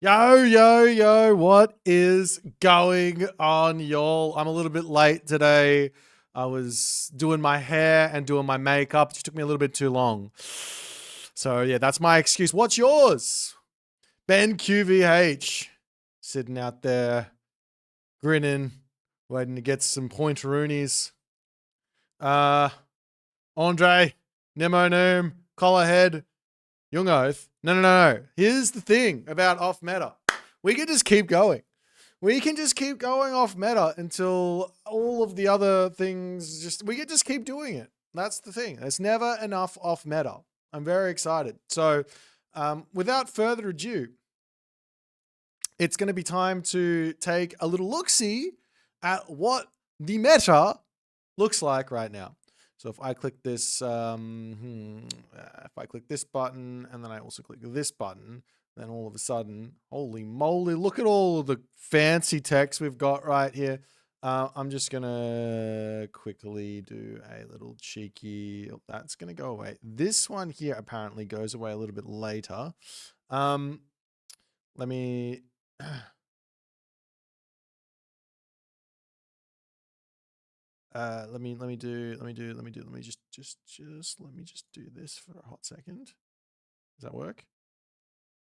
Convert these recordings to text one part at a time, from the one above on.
Yo, what is going on, y'all? I'm a little bit late today. I was doing my hair and doing my makeup. It just took me a little bit too long. So, yeah, that's my excuse. What's yours? Ben QVH, sitting out there, grinning, waiting to get some pointeroonies. Andre, Nemo Noom, Collarhead, Young Oath. No. Here's the thing about off meta. We can just keep going. We can just keep going off meta until all of the other things we can just keep doing it. That's the thing. There's never enough off meta. I'm very excited. So without further ado, it's going to be time to take a little look-see at what the meta looks like right now. So if I click this, if I click this button and then I also click this button, then all of a sudden, holy moly, look at all of the fancy text we've got right here. I'm just going to quickly do a little cheeky, that's going to go away. This one here apparently goes away a little bit later. Let me... let me just do this for a hot second. Does that work?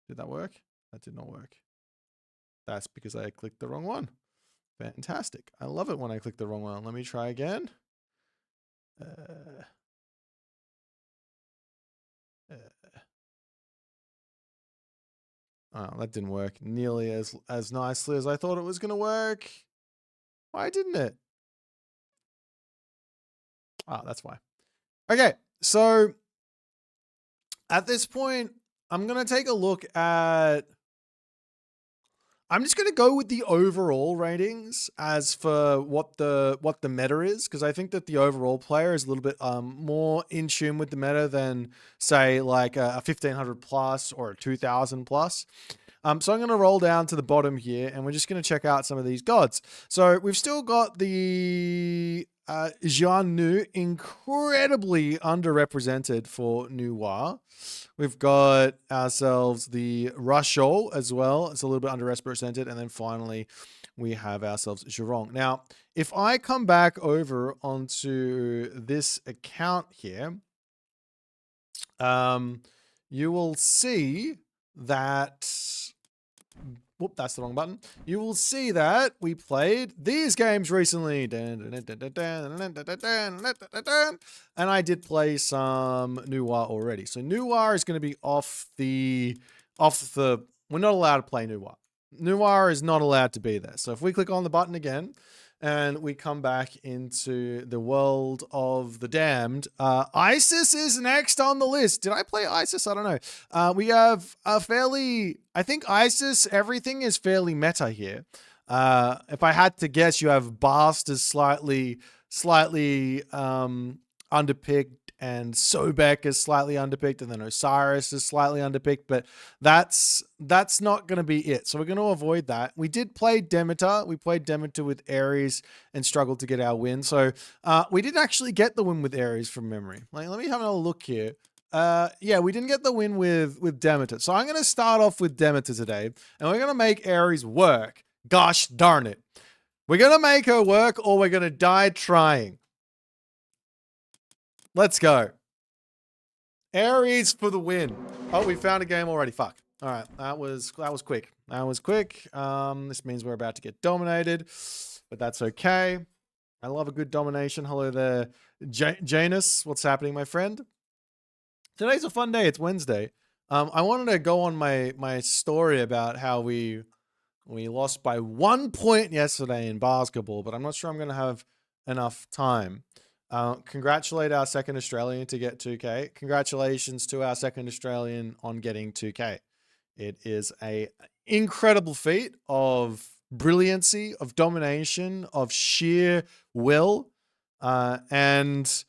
Did that work? That did not work. That's because I clicked the wrong one. Fantastic. I love it when I click the wrong one. Let me try again. Oh, that didn't work nearly as nicely as I thought it was going to work. Why didn't it? Oh, that's why. Okay, so at this point, I'm going to take a look at... I'm just going to go with the overall ratings as for what the meta is, because I think that the overall player is a little bit more in tune with the meta than, say, like a 1500 plus or a 2000 plus. So I'm going to roll down to the bottom here, and we're just going to check out some of these gods. So we've still got the Jian Nu, incredibly underrepresented for Nuwa. We've got ourselves the Rushol as well. It's a little bit underrepresented. And then finally, we have ourselves Zhurong. Now, if I come back over onto this account here, you will see that... Whoop, that's the wrong button. You will see that we played these games recently. And I did play some Nuwa already. So Nuwa is going to be off the... We're not allowed to play Nuwa. Nuwa is not allowed to be there. So if we click on the button again, and we come back into the world of the damned. Isis is next on the list. Did I play Isis? I don't know. We have a fairly... I think Isis, everything is fairly meta here. If I had to guess, you have Bast is slightly underpicked, and Sobek is slightly underpicked, and then Osiris is slightly underpicked, but that's not going to be it. So we're going to avoid that. We did play Demeter. We played Demeter with Ares and struggled to get our win. So we didn't actually get the win with Ares from memory. Like, let me have another look here. Yeah, we didn't get the win with Demeter. So I'm going to start off with Demeter today, and we're going to make Ares work. Gosh darn it. We're going to make her work, or we're going to die trying. Let's go. Ares for the win. Oh, we found a game already. Fuck. All right. That was quick. That was quick. This means we're about to get dominated, but that's okay. I love a good domination. Hello there, Janus. What's happening, my friend? Today's a fun day. It's Wednesday. I wanted to go on my story about how we lost by 1 point yesterday in basketball, but I'm not sure I'm going to have enough time. Congratulate our second Australian to get 2K. Congratulations to our second Australian on getting 2K. It is a incredible feat of brilliancy, of domination, of sheer will. And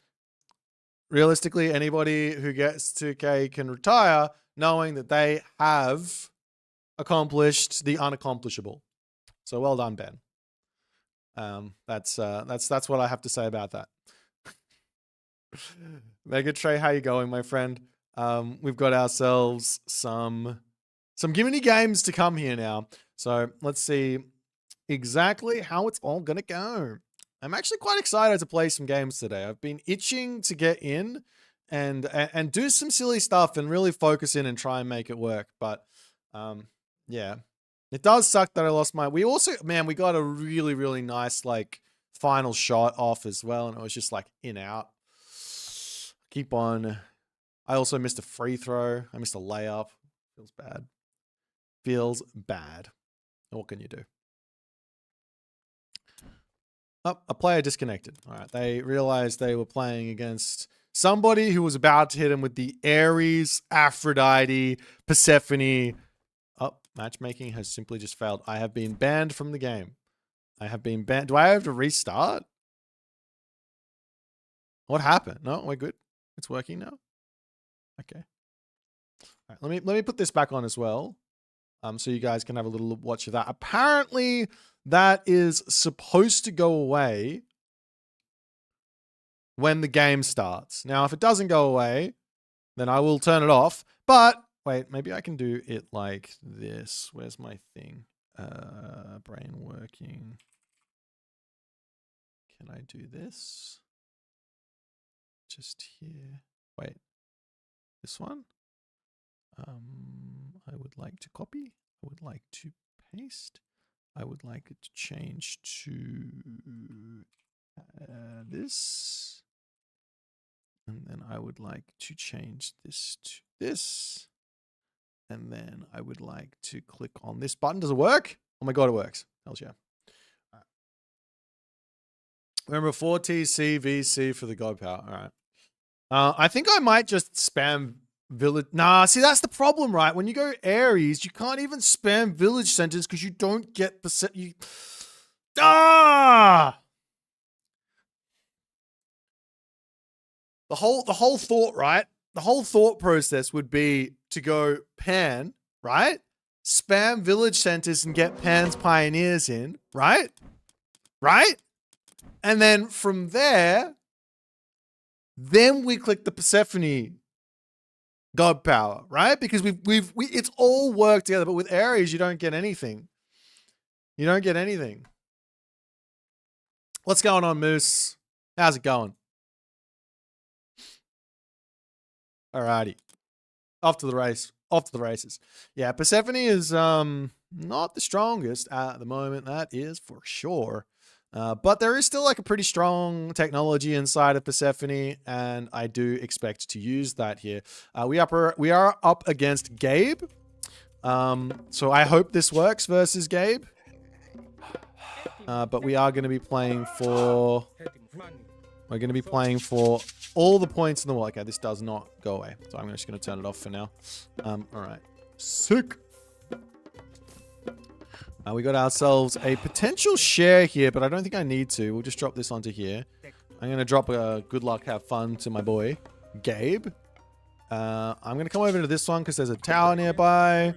realistically, anybody who gets 2K can retire knowing that they have accomplished the unaccomplishable. So well done, Ben. That's what I have to say about that. Mega Trey, how you going, my friend? We've got ourselves some some gimme games to come here now. So let's see exactly how it's all gonna go. I'm actually quite excited to play some games today. I've been itching to get in and do some silly stuff and really focus in and try and make it work. But yeah, it does suck that I lost my. We also, man, we got a really, really nice like final shot off as well, and it was just like in out. Keep on. I also missed a free throw. I missed a layup. Feels bad. Feels bad. What can you do? Oh, a player disconnected. All right. They realized they were playing against somebody who was about to hit him with the Ares, Aphrodite, Persephone. Oh, matchmaking has simply just failed. I have been banned from the game. I have been banned. Do I have to restart? What happened? No, we're good. It's working now. Okay. All right, let me put this back on as well. So you guys can have a little watch of that. Apparently, that is supposed to go away when the game starts. Now, if it doesn't go away, then I will turn it off. But wait, maybe I can do it like this. Where's my thing? Brain working. Can I do this? Just here. Wait. This one? I would like to copy. I would like to paste. I would like it to change to this. And then I would like to change this to this. And then I would like to click on this button. Does it work? Oh my God, it works. Hells yeah. All right. Remember 4TC VC for the God Power. All right. I think I might just spam village. Nah, see, that's the problem, right? When you go Ares, you can't even spam village centers because you don't get percent. Ah! The whole thought, right? The whole thought process would be to go pan, right? Spam village centers and get Pan's Pioneers in, right? Right? And then from there, then we click the Persephone God power, right? Because it's all worked together. But with Ares, you don't get anything. You don't get anything. What's going on, Moose? How's it going? Alrighty. Off to the race. Off to the races. Yeah, Persephone is not the strongest at the moment. That is for sure. But there is still like a pretty strong technology inside of Persephone, and I do expect to use that here. We are up against Gabe. So I hope this works versus Gabe. But we are going to be playing for... We're going to be playing for all the points in the world. Okay, this does not go away. So I'm just going to turn it off for now. All right. Sick. We got ourselves a potential share here, but I don't think I need to. We'll just drop this onto here. I'm going to drop a good luck, have fun to my boy, Gabe. I'm going to come over to this one because there's a tower nearby.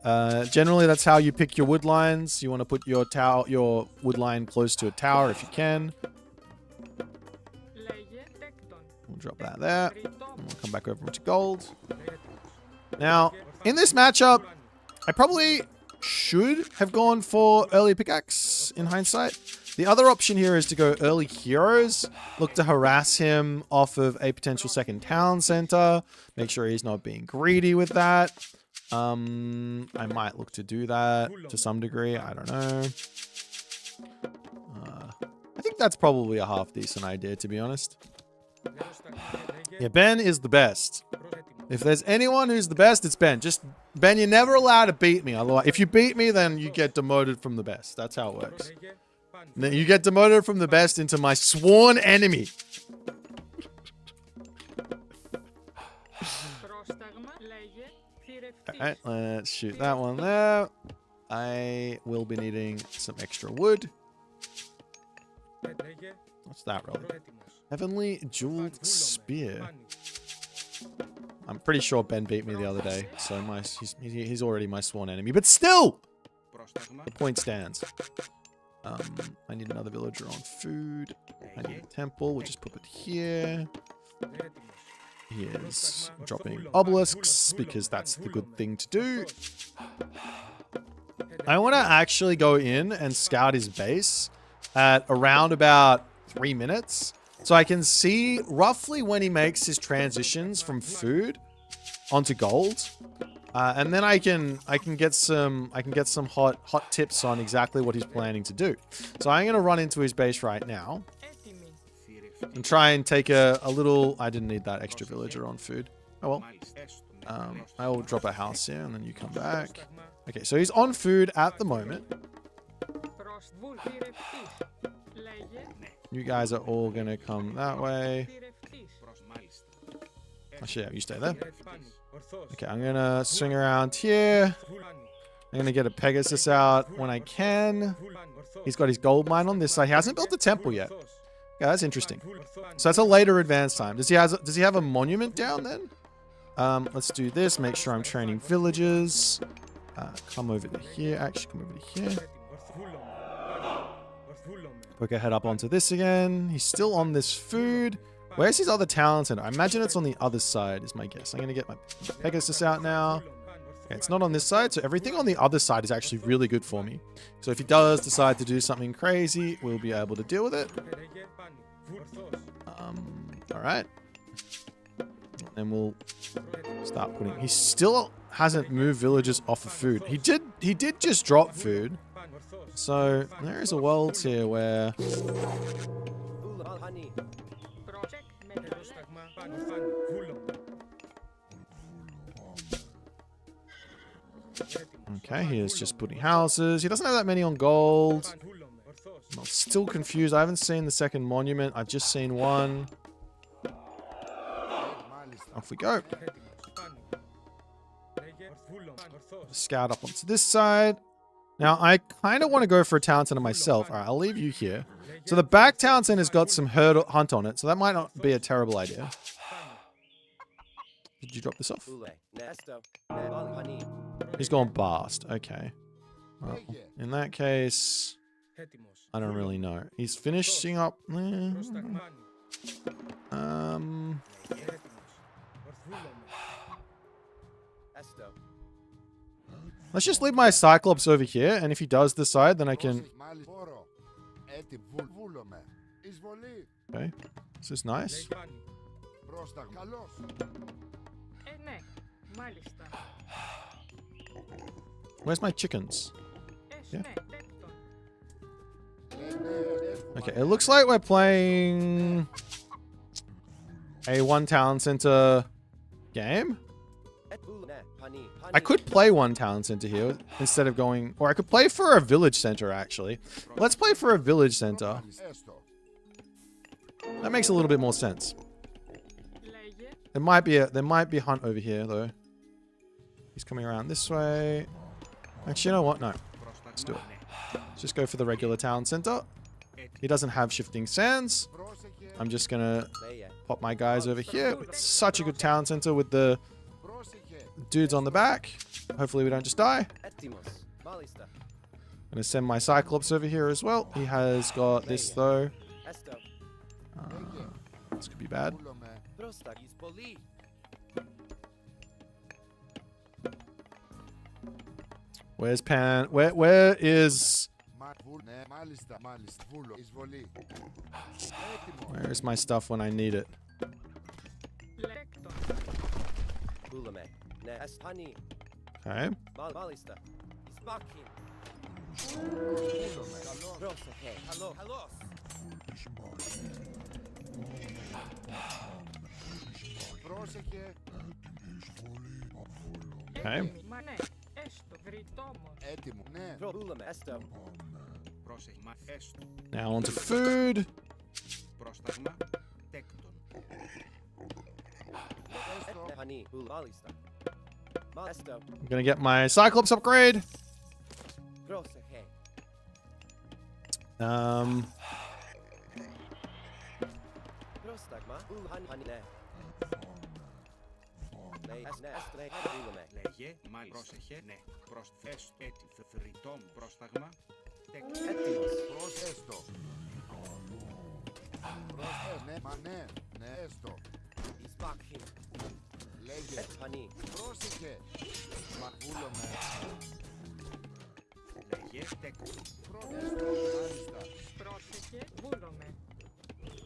Generally, that's how you pick your wood lines. You want to put your wood line close to a tower if you can. We'll drop that there. And we'll come back over to gold. Now, in this matchup, I probably should have gone for early pickaxe in hindsight. The other option here is to go early heroes. Look to harass him off of a potential second town center. Make sure he's not being greedy with that. I might look to do that to some degree. I don't know. I think that's probably a half decent idea, to be honest. Yeah, Ben is the best. If there's anyone who's the best, it's Ben. Just, Ben, you're never allowed to beat me. Otherwise, if you beat me, then you get demoted from the best. That's how it works. Then you get demoted from the best into my sworn enemy. Alright, let's shoot that one there. I will be needing some extra wood. What's that, really? Heavenly Jeweled Spear. I'm pretty sure Ben beat me the other day, so he's already my sworn enemy. But still, the point stands. I need another villager on food. I need a temple. We'll just put it here. he is dropping obelisks because that's the good thing to do. I want to actually go in and scout his base at around about 3 minutes, so I can see roughly when he makes his transitions from food onto gold, and then I can get some hot tips on exactly what he's planning to do. So I'm gonna run into his base right now and try and take a little. I didn't need that extra villager on food. Oh well. I will drop a house here and then you come back. Okay, so he's on food at the moment. You guys are all gonna come that way. Actually, yeah, you stay there. Okay, I'm gonna swing around here. I'm gonna get a Pegasus out when I can. He's got his gold mine on this side. He hasn't built the temple yet. Yeah, that's interesting. So that's a later advance time. Does he have a monument down then? Let's do this. Make sure I'm training villagers. Come over to here. Actually, come over to here. Poke our head up onto this again. He's still on this food. Where's his other talent center? I imagine it's on the other side, is my guess. I'm going to get my Pegasus out now. Okay, it's not on this side, so everything on the other side is actually really good for me. So if he does decide to do something crazy, we'll be able to deal with it. All right. And we'll start putting... He still hasn't moved villagers off of food. He did just drop food. So there is a world here where... Okay, he is just putting houses. He doesn't have that many on gold. I'm still confused. I haven't seen the second monument. I've just seen one. Off we go. Scout up onto this side. Now, I kind of want to go for a town center myself. All right, I'll leave you here. So the back town center's got some hunt on it, so that might not be a terrible idea. Did you drop this off? He's gone past. Okay. Well, in that case, I don't really know. He's finishing up. Let's just leave my Cyclops over here, and if he does decide, then I can... Okay, this is nice. Where's my chickens? Yeah. Okay, it looks like we're playing a one town center game. I could play one town center here instead of going, or I could play for a village center actually. Let's play for a village center. That makes a little bit more sense. There might be hunt over here though. He's coming around this way. Actually, you know what? No. Let's do it. Let's just go for the regular town center. He doesn't have shifting sands. I'm just gonna pop my guys over here. It's such a good town center with the dudes on the back. Hopefully we don't just die. I'm gonna send my Cyclops over here as well. He has got this though. This could be bad. Where's Pan? Where is... Where's my stuff when I need it? Okay. Okay. Now onto food. I'm gonna get my Cyclops upgrade. Λέγε. Πρόσεχε. Μαρβούλομαι. Λέγε. Τέκτον. Πρόσεχε. Βούλομαι.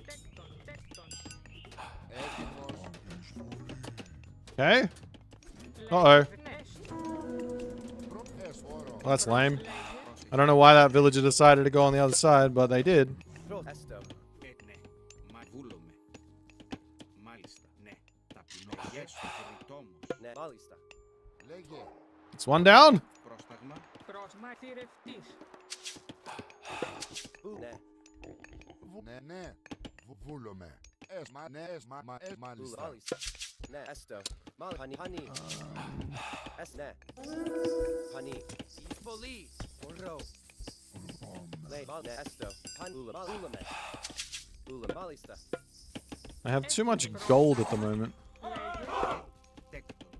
Τέκτον. Έτοιμος. Okay. Uh-oh. Well, that's lame. I don't know why that villager decided to go on the other side, but they did. It's one down. Ναι. Βούλομαι. Μάλιστα. Ναι, έστω. Χανί. Ναι. Χανί. Πολύ. Ωραίο. Ναι, έστω. Βούλομαι. Μάλιστα. I have too much gold at the moment.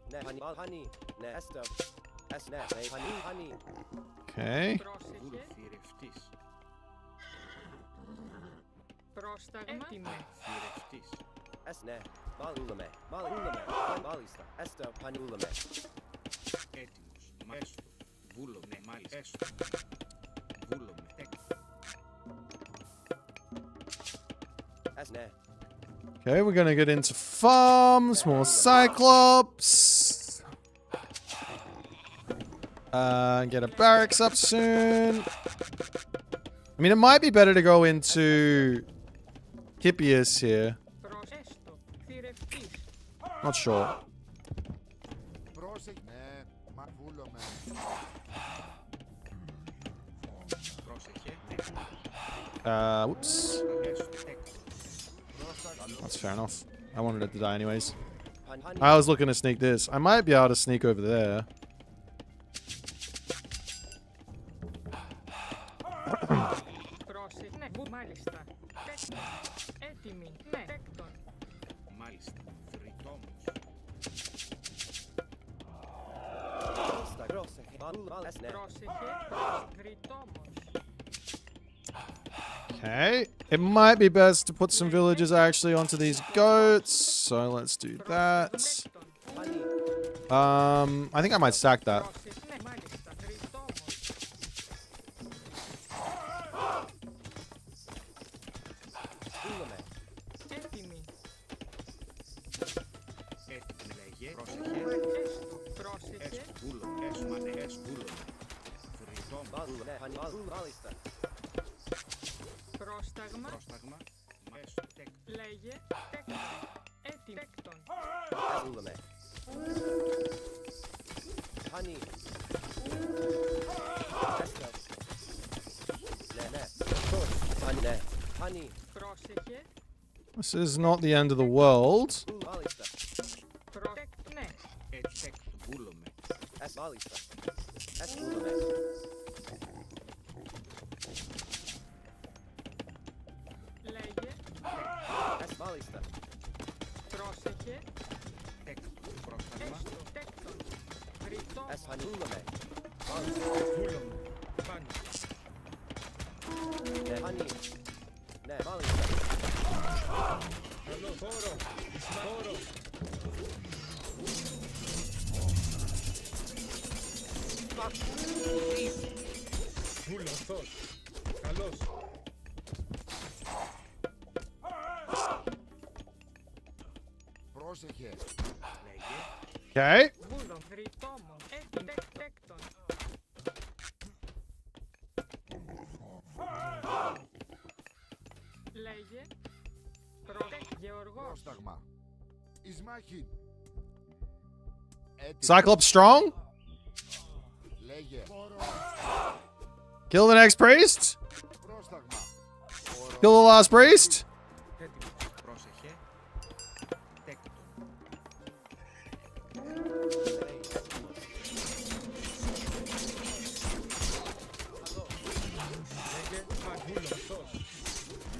Ναι, χανί. Ναι, έστω. Ναι, χανί. Okay. Πρόσταγμα. Ναι, μάλιστα. Μάλιστα. Έστω, χανούλαμε. Έτοιμος. Έστω. Βούλομαι. Μάλιστα. Έστω. Βούλομαι. Ναι. Okay, we're gonna get into farms, more Cyclops. Get a barracks up soon. I mean, it might be better to go into Hippias here. Not sure. Whoops. That's fair enough. I wanted it to die anyways. I was looking to sneak this. I might be able to sneak over there. Okay, it might be best to put some villagers actually onto these goats, so let's do that. I think I might sack that. Πρόσταγμα. Λέγε. Έτοιμο. Βούλομαι. Χανί. Ναι. Χανί. Πρόσεχε. This is not the end of the world. Μάλιστα. Ναι. Βούλομαι. Μάλιστα. Βούλομαι. Λέγε. Μάλιστα. Πρόσεχε. Πρόσταγμα. Τέκτον. Ρητό. Βούλομαι. Ναι, χανί. Ναι, μάλιστα. Καλό χώρο. Βουλωθός. Καλός. Πρόσεχε. Okay. Βούλον. Ρητόμο. Τέκτον. Λέγε. Γεωργός. Πρόσταγμα. Εις μάχη. Cyclops strong. Λέγε. Kill the next priest. Πρόσταγμα. Kill the last priest. Πρόσεχε. Τέκτον. Λέγε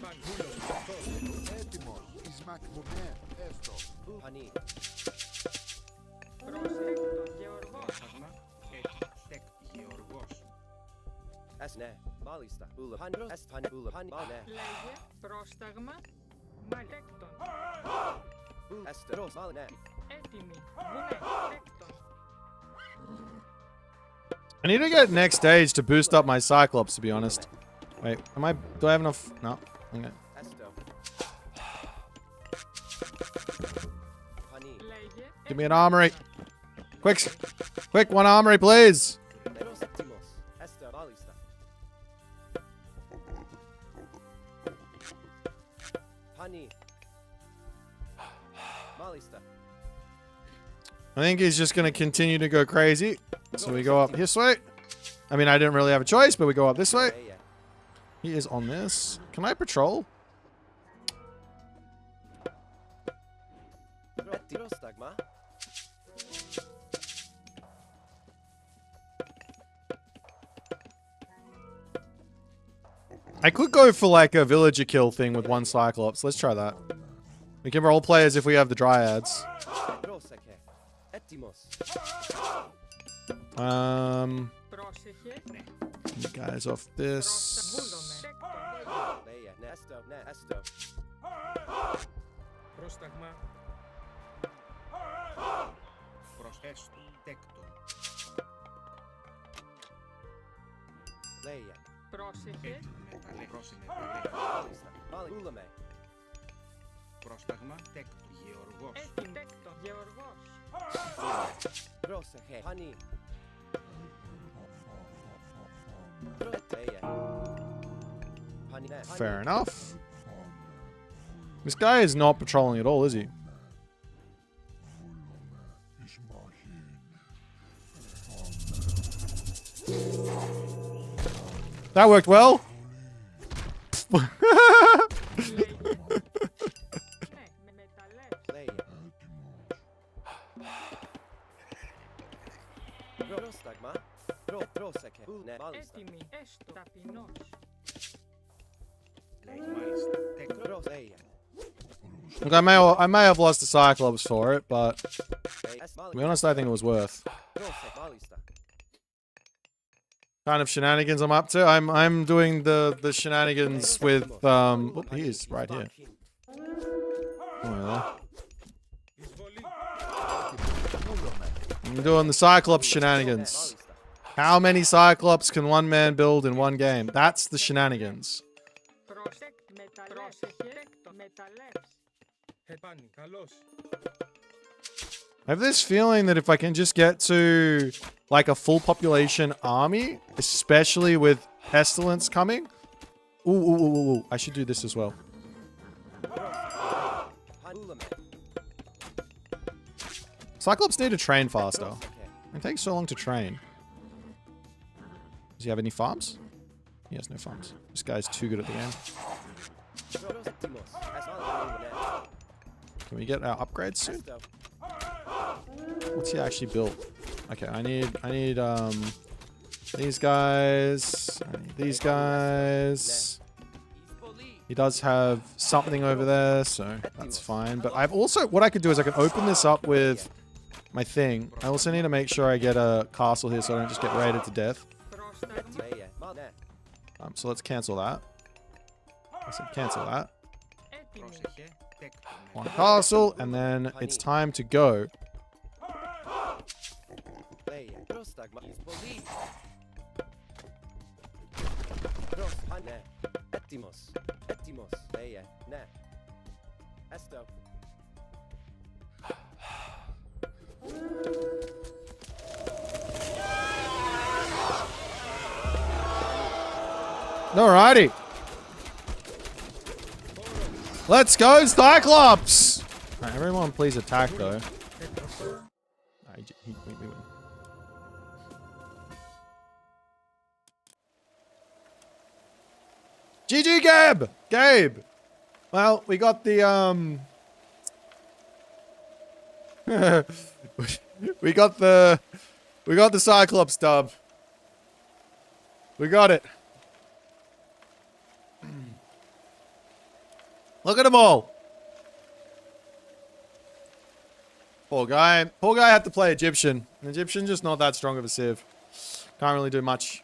παγκούλωστος. Έτοιμος. Εις μακβουνέ. Έστω. Χανί. Πρόσεχε. Γεωργός. Πρόσταγμα. Γεωργός. Ναι, μάλιστα. Λέγε. Πρόσταγμα. Τέκτον. Esteros, Malne. Έτοιμοι. Βουνέ. Τέκτον. I need to get next stage to boost up my Cyclops, to be honest. Wait, do I have enough? No. Okay. Esto. Honey. Λέγε. Give me an armory. Quick, one armory, please. Eros Eptimos. Esto, Malista. Honey. Malista. I think he's just going to continue to go crazy. So we go up this way. I mean, I didn't really have a choice, but we go up this way. Yeah. He is on this. Can I patrol? Etiros, Dagma. I could go for like a villager kill thing with one Cyclops. Let's try that. We can role play as if we have the Dryads. Πρόσεχε. Έτοιμος. Πρόσεχε. You guys off this. Βούλομαι. Τέκτον. Λέγε. Ναι, esto, ναι, esto. Πρόσταγμα. Προσέστου. Τέκτον. Λέγε. Πρόσεχε. Πρόσινε. Μάλιστα. Μάλιστα. Βούλαμε. Πρόσταγμα. Τέκτον. Γεωργός. Έτοιμοι. Τέκτον. Γεωργός. Πρόσεχε. Honey. Λέγε. Honey, ναι. Fair enough. This guy is not patrolling at all, is he? That worked well. Λέγε. Ναι, με μεταλλεύς. Λέγε. Πρόσταγμα. Πρόσεχε. Ναι, μάλιστα. Έτοιμοι. Έστω. Ταπεινός. Μάλιστα. Τέκτον. Λέγε. Look, I may have lost the Cyclops for it, but to be honest, I think it was worth. Πρόσεχε. Μάλιστα. Kind of shenanigans I'm up to. I'm doing the shenanigans with oh, he is right here. Oh, yeah. Εισβολή. I'm doing the Cyclops shenanigans. How many Cyclops can one man build in one game? That's the shenanigans. Πρόσεχε. Μεταλλεύς. Τέκτον. Μεταλλεύς. Επάνη. Καλώς. I have this feeling that if I can just get to like a full population army, especially with pestilence coming. Ooh. I should do this as well. Βούλαμε. Cyclops need to train faster. Πρόσεχε. It takes so long to train. Does he have any farms? He has no farms. This guy's too good at the game. Έτοιμος. Εστώ. Can we get our upgrades soon? Esto. What's he actually built? Okay, I need these guys. I need these guys. He does have something over there, so that's fine. But I've also, what I could do is I can open this up with my thing. I also need to make sure I get a castle here so I don't just get raided to death. Πρόσταγμα. Λέγε. Ναι. So let's cancel that. I said cancel that. Έτοιμοι. Πρόσεχε. Τέκτον. One castle, and then it's time to go. Λέγε. Πρόσταγμα. Εισβολή. Ναι. Έτοιμος. Έτοιμος. Λέγε. Ναι. Esto. Alrighty. Let's go, Cyclops! Alright, everyone please attack, though. Alright, we win. GG, Gabe! Gabe! Well, we got the, we got the Cyclops dub. We got it. Look at them all. Poor guy. Poor guy had to play Egyptian. Egyptian just not that strong of a civ. Can't really do much.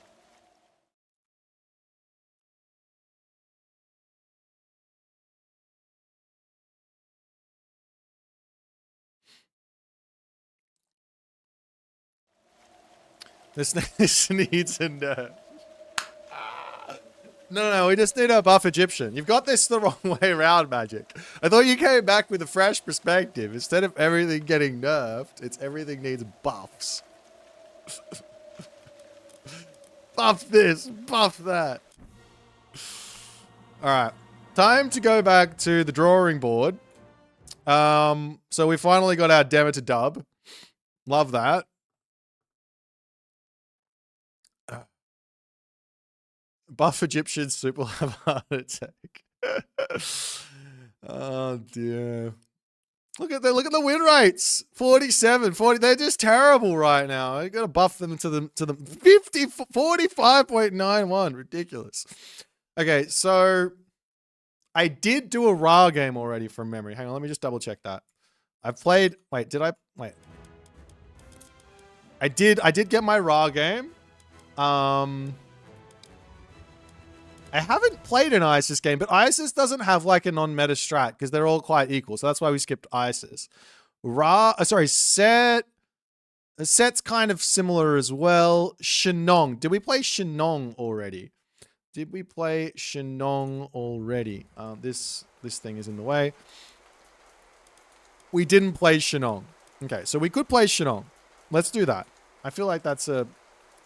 This needs a nerf. No, we just need a buff Egyptian. You've got this the wrong way around, Magic. I thought you came back with a fresh perspective. Instead of everything getting nerfed, it's everything needs buffs. Buff this, buff that. Alright. Time to go back to the drawing board. So we finally got our Demeter dub. Love that. Buff Egyptian soup will have a heart attack. Oh dear. Look at the win rates. 47, 40. They're just terrible right now. I gotta buff them to the 45.91. Ridiculous. Okay, so I did do a Ra game already from memory. Hang on, let me just double check that. I've played. Wait, did I? Wait. I did get my Ra game. I haven't played an ISIS game, but ISIS doesn't have like a non-meta strat because they're all quite equal. So that's why we skipped ISIS. Set. Set's kind of similar as well. Shenong. Did we play Shenong already? Did we play Shenong already? This thing is in the way. We didn't play Shenong. Okay, so we could play Shenong. Let's do that. I feel like that's a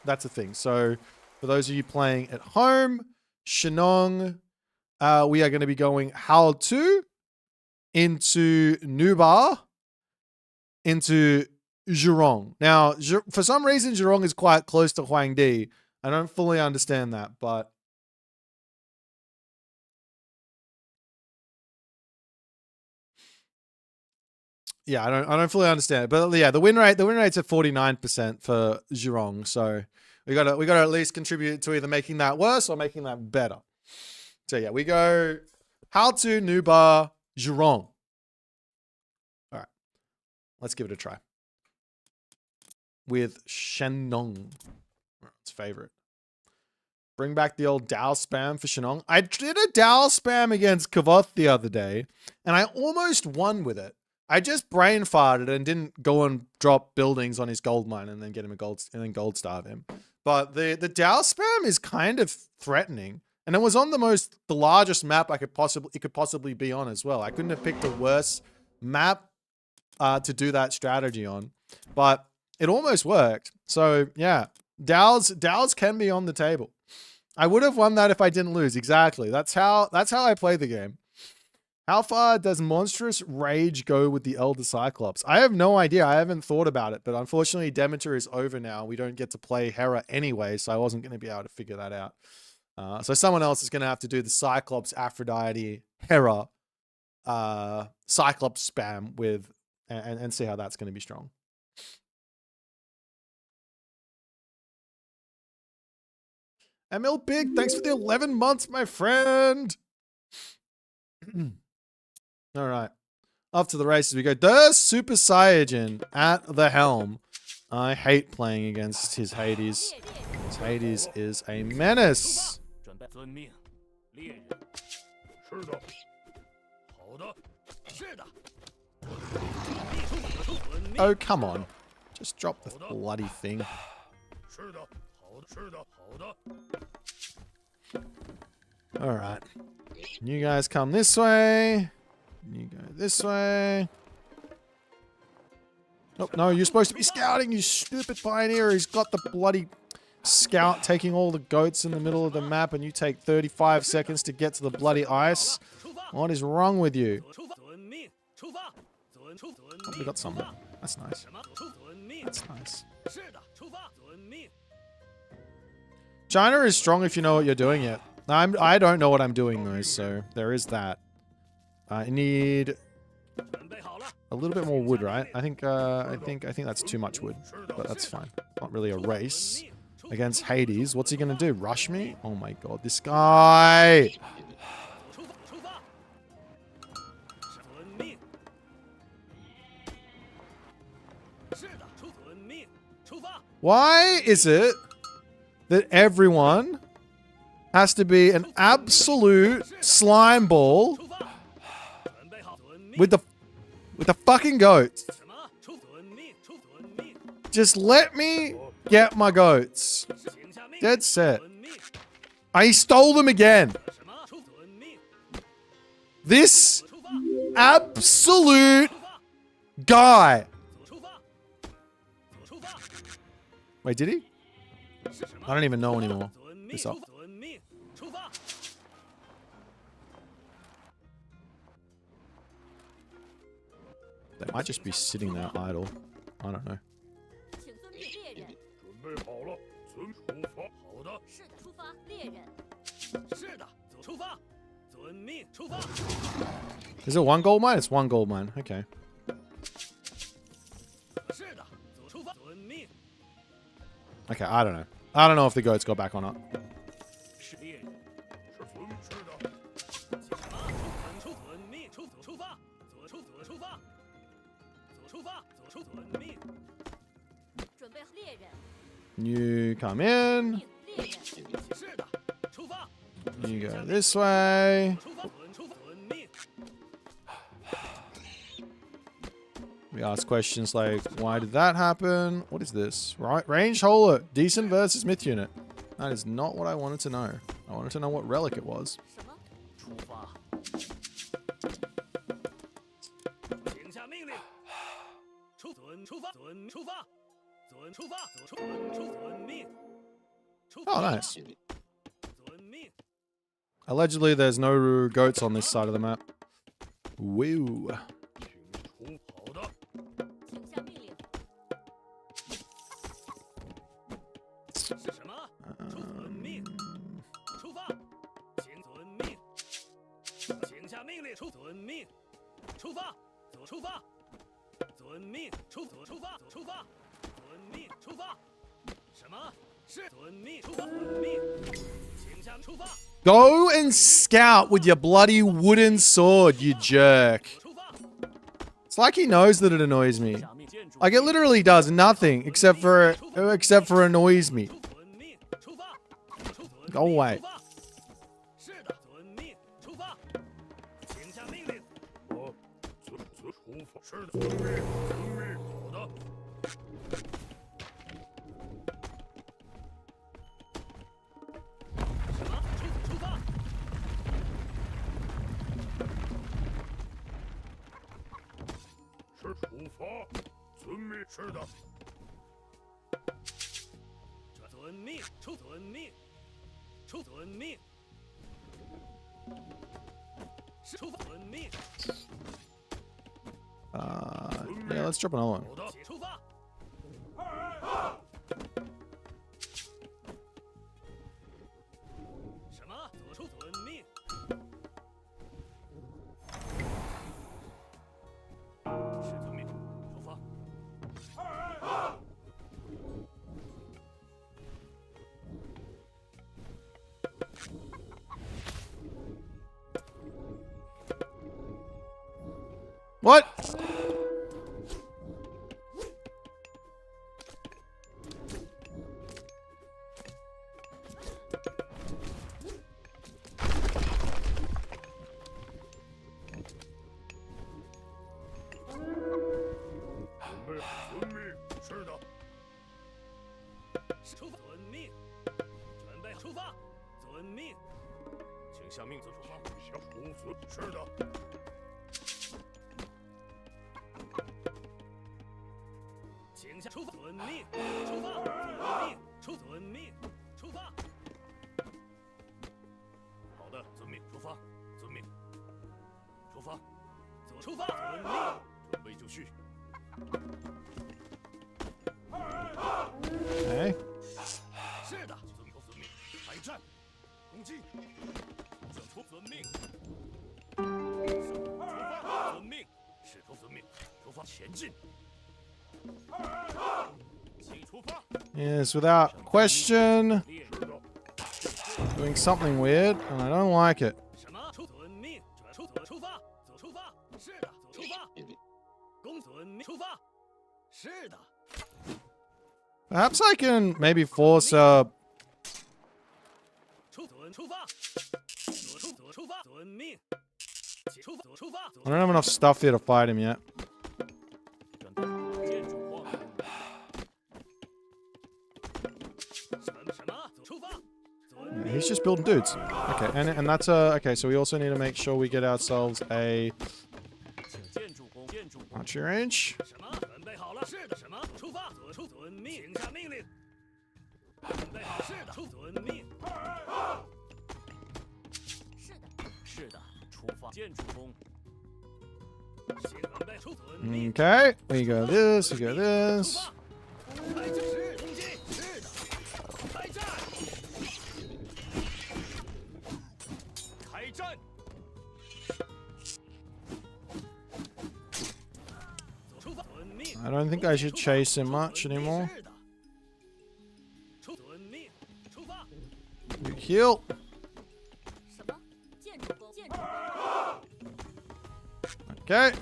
thing. So for those of you playing at home, Shenong, we are going to be going How To into Nubar into Zhurong. Now, for some reason, Zhurong is quite close to Huangdi. I don't fully understand that, but yeah, I don't fully understand it. But yeah, the win rate's at 49% for Zhurong, so we gotta at least contribute to either making that worse or making that better. So yeah, we go How To Nubar Zhurong. All right, let's give it a try with Shenong. It's favorite. Bring back the old Dow spam for Shenong. I did a Dow spam against Kavoth the other day, and I almost won with it. I just brain farted and didn't go and drop buildings on his gold mine and then get him a gold and then gold starve him. But the Dow spam is kind of threatening, and it was on the largest map it could possibly be on as well. I couldn't have picked a worse map to do that strategy on, but it almost worked. So yeah, Dows can be on the table. I would have won that if I didn't lose. Exactly. That's how I play the game. How far does Monstrous Rage go with the Elder Cyclops? I have no idea. I haven't thought about it, but unfortunately Demeter is over now. We don't get to play Hera anyway, so I wasn't going to be able to figure that out. So someone else is going to have to do the Cyclops, Aphrodite, Hera, Cyclops spam with, and see how that's going to be strong. ML Big, thanks for the 11 months, my friend. All right. Off to the races we go. The Super Saiyajin at the helm. I hate playing against his Hades. His Hades is a menace. Oh, come on. Just drop the bloody thing. All right. You guys come this way. You go this way. Oh, no, you're supposed to be scouting, you stupid pioneer. He's got the bloody scout taking all the goats in the middle of the map, and you take 35 seconds to get to the bloody ice. What is wrong with you? Oh, we got some. That's nice. That's nice. China is strong if you know what you're doing yet. I don't know what I'm doing though, so there is that. I need a little bit more wood, right? I think that's too much wood, but that's fine. Not really a race against Hades. What's he gonna do? Rush me? Oh my god, this guy! Why is it that everyone has to be an absolute slime ball with the fucking goats? Just let me get my goats. Dead set. I stole them again. This absolute guy. Wait, did he? I don't even know anymore. This up. They might just be sitting there idle. I don't know. 请遵命猎人。准备好了，准出发。好的，是的，出发，猎人。是的，走出发。遵命出发。 Is it one gold mine? It's one gold mine. Okay. 是的，走出发。遵命。 Okay, I don't know. I don't know if the goats got back or not. 是猎人。是遵是的。什么？出遵命出走出发。走出发。走出发。走出遵命。 准备猎人。 You come in. 命猎人。是的，出发。 You go this way. 出发。遵命。 We ask questions like, why did that happen? What is this? Right, range holo. Decent versus myth unit. That is not what I wanted to know. I wanted to know what relic it was. 什么？出发。请下命令。出发。出发。遵命。 Oh, nice. 遵命。 Allegedly, there's no goats on this side of the map. Woo. 请出好的。 请下命令。是什么？遵命。出发。请遵命。请下命令。遵命。出发。走出发。遵命。出发。走出发。遵命。出发。什么？是遵命。出发。遵命。请下出发。 Go and scout with your bloody wooden sword, you jerk. 出发。 It's like he knows that it annoys me. Like it literally does nothing except for annoys me. 遵命。出发。 Go away. 是的，遵命。出发。请下命令。我出发。是的，遵命。好的。 什么？出发！是出发，遵命。是的。遵命，遵命，遵命。是出发，遵命。 Yeah, let's drop another one. 好的，请出发。什么？走出遵命。是遵命，出发。What? Okay. 是的，遵命，开战，攻击，射出遵命，出发，遵命，使出遵命，出发，前进，请出发。 Yes, without question. 猎人 Doing something weird, and I don't like it. 什么？出遵命，出发，走出发，是的，走出发，攻遵命，出发，是的。 Perhaps I can maybe force I don't have enough stuff here to fight him yet. just building dudes. Okay, and that's okay. So we also need to make sure we get ourselves a 请建筑工，建筑工。 archery range. 什么？准备好了？是的。什么？出发。遵命。请下命令。准备好。是的。遵命。是的，是的。出发。建筑工。请准备。遵命。 Okay, we go this, we go 出 this. 发。开战。是攻击。是的。开战。开战。 出发。遵命。 I don't think I should chase him much anymore. 是的。遵命。出发。 You heal. 什么？建筑工，建筑工， Okay.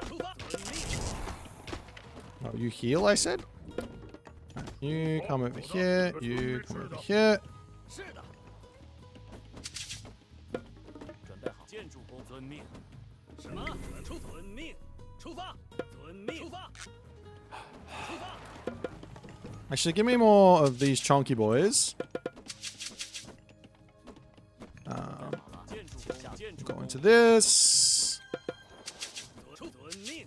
出发。遵命。 Oh, you heal, I said? You come over here. You come over here. 是的。准备好。建筑工。遵命。什么？遵命。出发。遵命。出发。出发。 Actually, give me more of these chunky boys. 建筑工。建筑 Go 工。 into this. 遵命。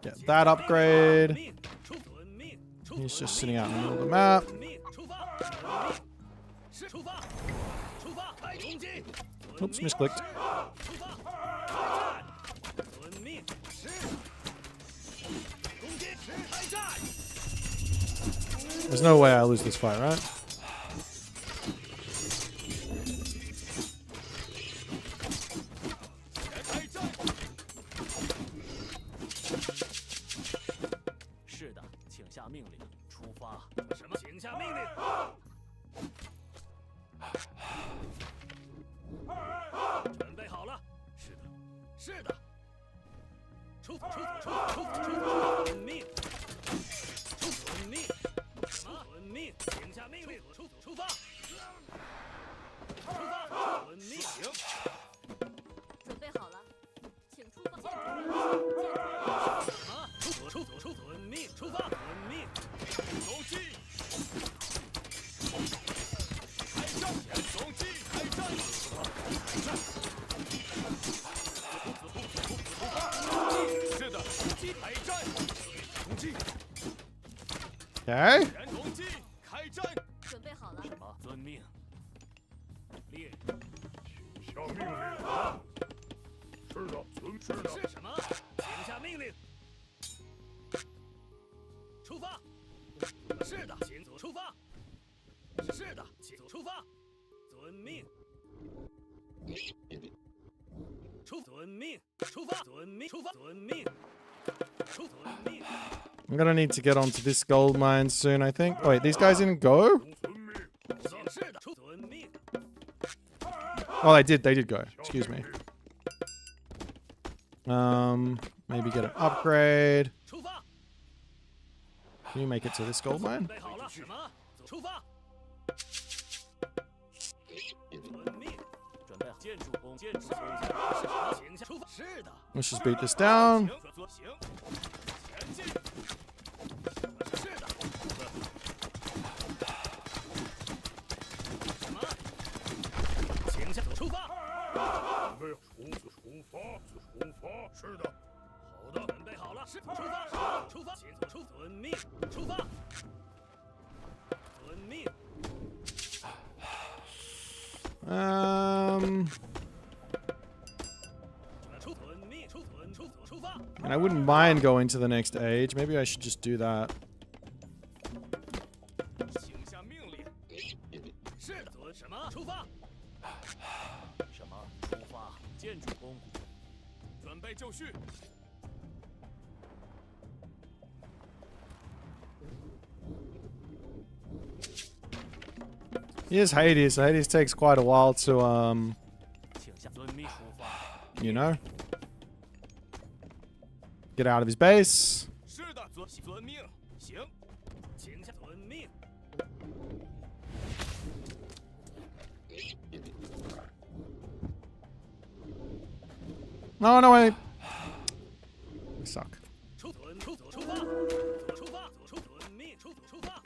Get that upgrade. 命。遵命。 He's just sitting out in the middle of the map. 命。出发。遵命。是出发。出发。开攻击。 Oops, misclicked. 出发。开战。遵命。是。攻击。开战。 There's no way I lose this fight, right? 开战。是的，请下命令。出发。什么？请下命令。准备好了。是的。是的。出遵命。遵命。什么？遵命。请下命令。出发。出发。遵命。行。准备好了，请出发。建筑工，建筑什么？遵命。出发。遵命。攻击。开战。攻击。开战。是的。开战。攻击。 Okay. 全攻击。开战。准备好了，什么？遵命。猎。下命令。是的，是的。是什么？请下命令。出发。是的，请出发。是的，请出发。遵命。遵命。出发。遵命。出发。遵命。遵命。 I'm gonna need to get onto this gold mine soon, I think. Oh, wait, these guys didn't go? 遵命。是的，遵命。 Oh, they did go. Excuse me. Maybe get an upgrade. 出发。 Can you make it to this gold 准 mine? 备好了。什么？出发。遵命。准备好。建筑工。建筑工。是什么？请下出发。是的。 Let's just beat this down. 行。前进。是的。什么？请下出发。准备出发。是的。好的，准备好了。是出发。出发。请遵命。出发。遵命。 出发。 And I wouldn't mind going to the next age. Maybe I should just do that. 请下命令。是的，什么？出发。什么？出发。建筑工。准备就绪。 Here's Hades. Hades takes quite a while to, 请下遵命出发。 you know, get out of his base. 是的，遵命。行，请下遵命。 No, no, I suck. 出发。出发。遵命。出发。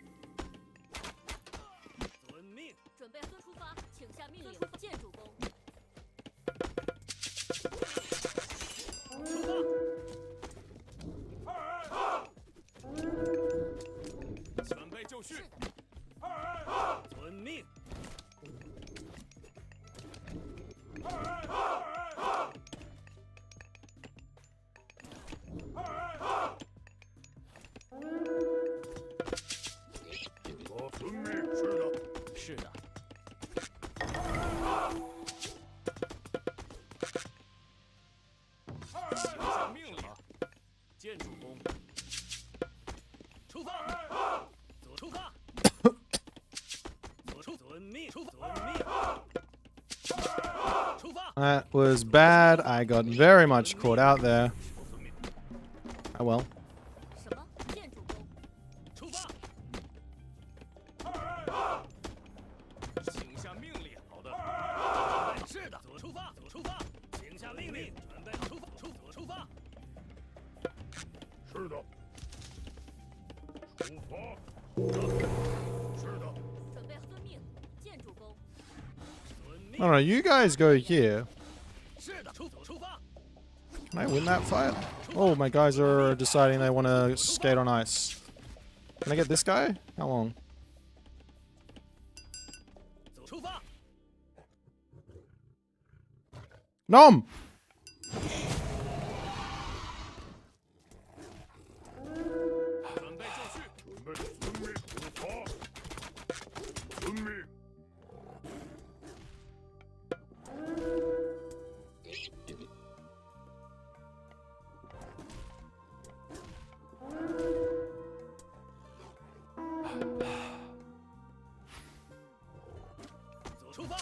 That was bad. I got very much caught out there. Oh well. 什么？建筑工。出发。请下命令。好的。是的，左出发，左出发。请下命令，准备好出发，左出发。是的。出发。是的。准备遵命。建筑工。遵 I 命。 don't know. You guys go here. 是的，出发。 Can I win that fight? Oh, my guys are deciding they want to skate on ice. Can I get this guy? How long? 出发。 Nom! 准备就绪。准备遵命出发。遵命。 左出发。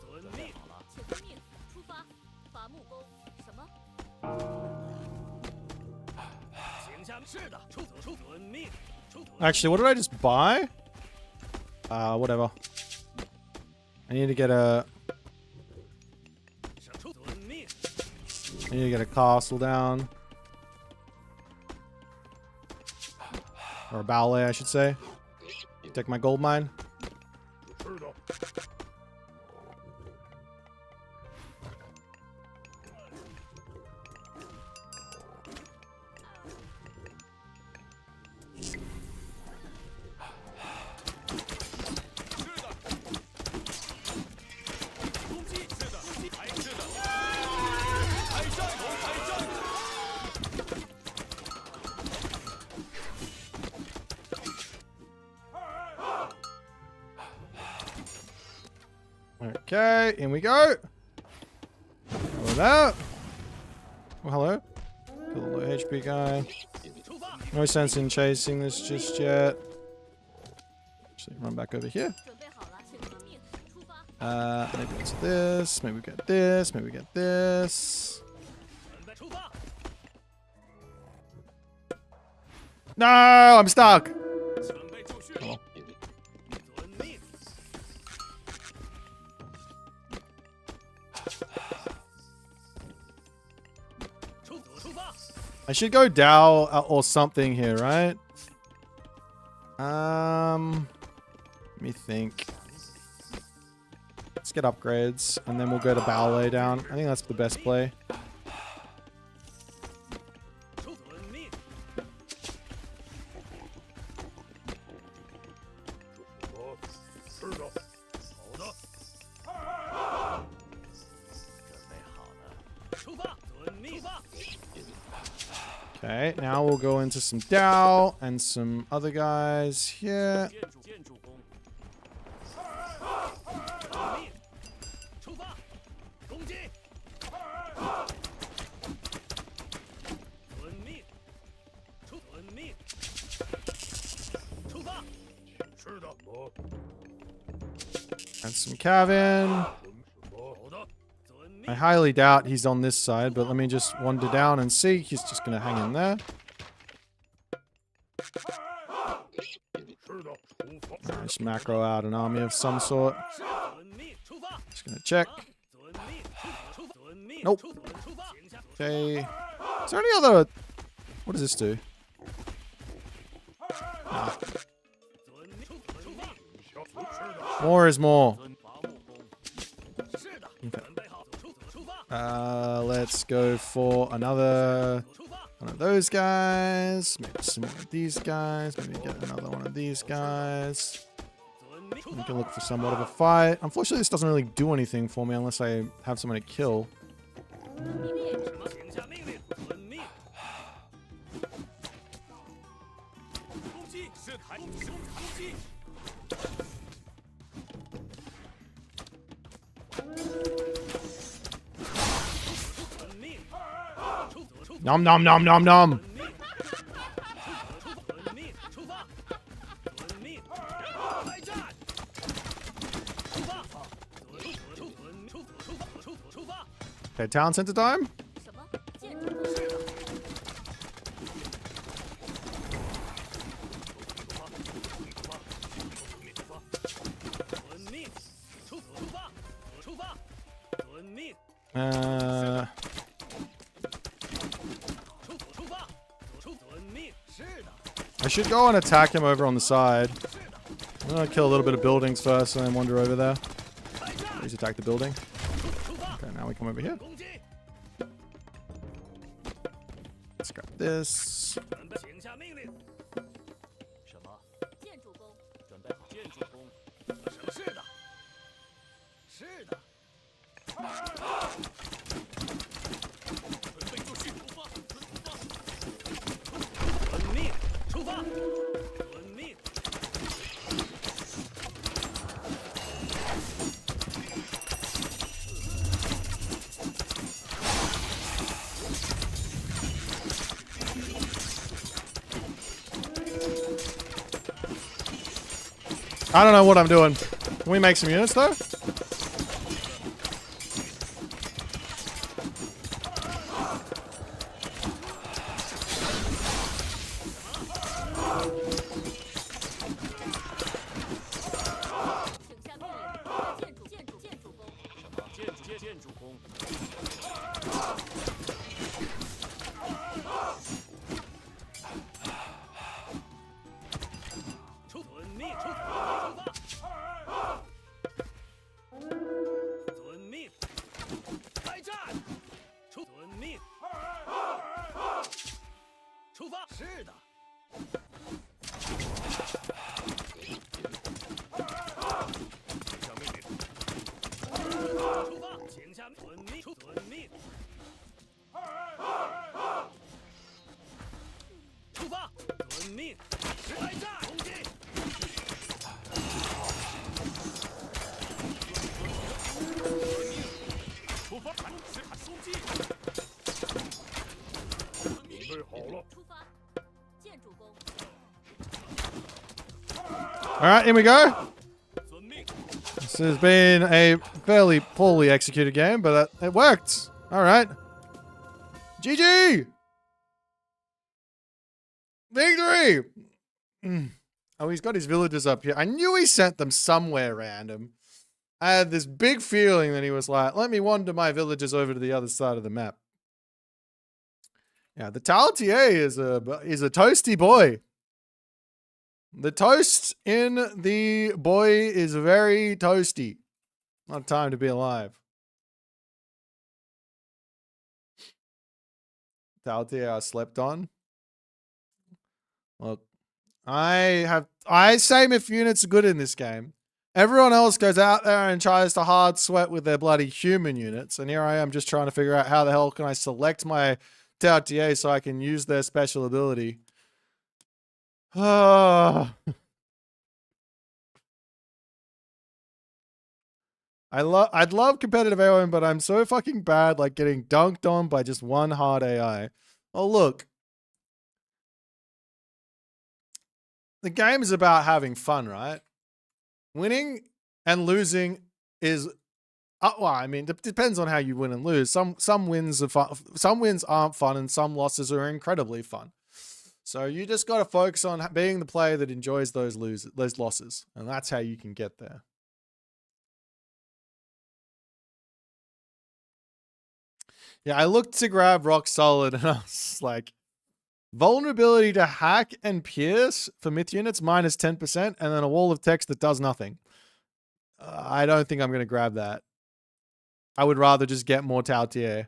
遵命。请遵命。出发。伐木工。什么？请下是的，出遵命。出 Actually, what did I just buy? Whatever. I need to get a... 出遵命。 I need to get a castle down. Or a ballet, I should say. Take my gold mine. 是的。 攻击，是的，攻击，还是的。开战，开战。 Okay, in we go. With that. Oh, hello. Kill the low HP guy. 出发。 No sense in chasing this just yet. Actually, run back over here. 准备好了，请遵命。出发。 Maybe it's this. Maybe we get this. Maybe we get this. 准备出发。 No, I'm stuck. 准备就绪。哦遵命。 出发。 I should go Dow or something here, right? Let me think. Let's get upgrades, and then we'll go to ballet down. I think that's the best play. 出遵命。 是的。好的。准备好了。出发。遵命。出发。 Okay, now we'll go into some Dow and some other guys here. 建筑工。遵命。出发。攻击。遵命。遵命。出发。是的。 And some Cavin. 好的。遵命。 I highly doubt he's on this side, but let me just wander down and see. He's just going to hang in there. 是的。出发。 Just macro out an army of some sort. 遵命。出发。 Just going to check. 遵命。出发。遵命。 Nope. 出发。 Okay. Is there any other... What does this do? 遵命。出发。 是的。 More is more. 伐木工。是的。准备好。出发。 Let's go for another 出发。 one of those guys. Maybe some more of these guys. Maybe get another one of these guys. 遵命。 We can look for somewhat of a fight. Unfortunately, this doesn't really do anything for me unless I have someone to kill. 命令。什么？请下命令。遵命。攻击。是还攻击。 遵命。 Nom nom nom nom nom. 遵命。出发。遵命。出发。遵命。Okay, town center time. 什么？建筑工？是的。遵命，出发，出发，遵命， 出发，遵命。是的， I should go and attack him over on the side. I'm gonna kill a little bit of buildings first and then wander over there. Please attack the building. 出发， Okay, now we come over here. 攻击， Let's grab this. 准备，请下命令。什么？ 建筑工？ 准备好，建筑工。是的，是的。准备就绪，出发，遵命，出发，遵命。 I don't know what I'm doing. Can we make some units though? Alright, here we go. This has been a fairly poorly executed game, but it worked. Alright. GG! Victory! Oh, he's got his villagers up here. I knew he sent them somewhere random. I had this big feeling that he was like, let me wander my villagers over to the other side of the map. Yeah, the Taltier is a toasty boy. The toast in the boy is very toasty. Not time to be alive. Taltier I slept on. Look, I say if units are good in this game. Everyone else goes out there and tries to hard sweat with their bloody human units. And here I am just trying to figure out how the hell can I select my Taltier so I can use their special ability. I'd love competitive AOM, but I'm so fucking bad like getting dunked on by just one hard AI. Oh, look. The game is about having fun, right? Winning and losing is well, I mean, it depends on how you win and lose. Some wins are fun, some wins aren't fun, and some losses are incredibly fun. So you just got to focus on being the player that enjoys those losses, and that's how you can get there. Yeah, I looked to grab Rock Solid, and I was like, vulnerability to hack and pierce for myth units minus 10%, and then a wall of text that does nothing. I don't think I'm going to grab that. I would rather just get more Taltier.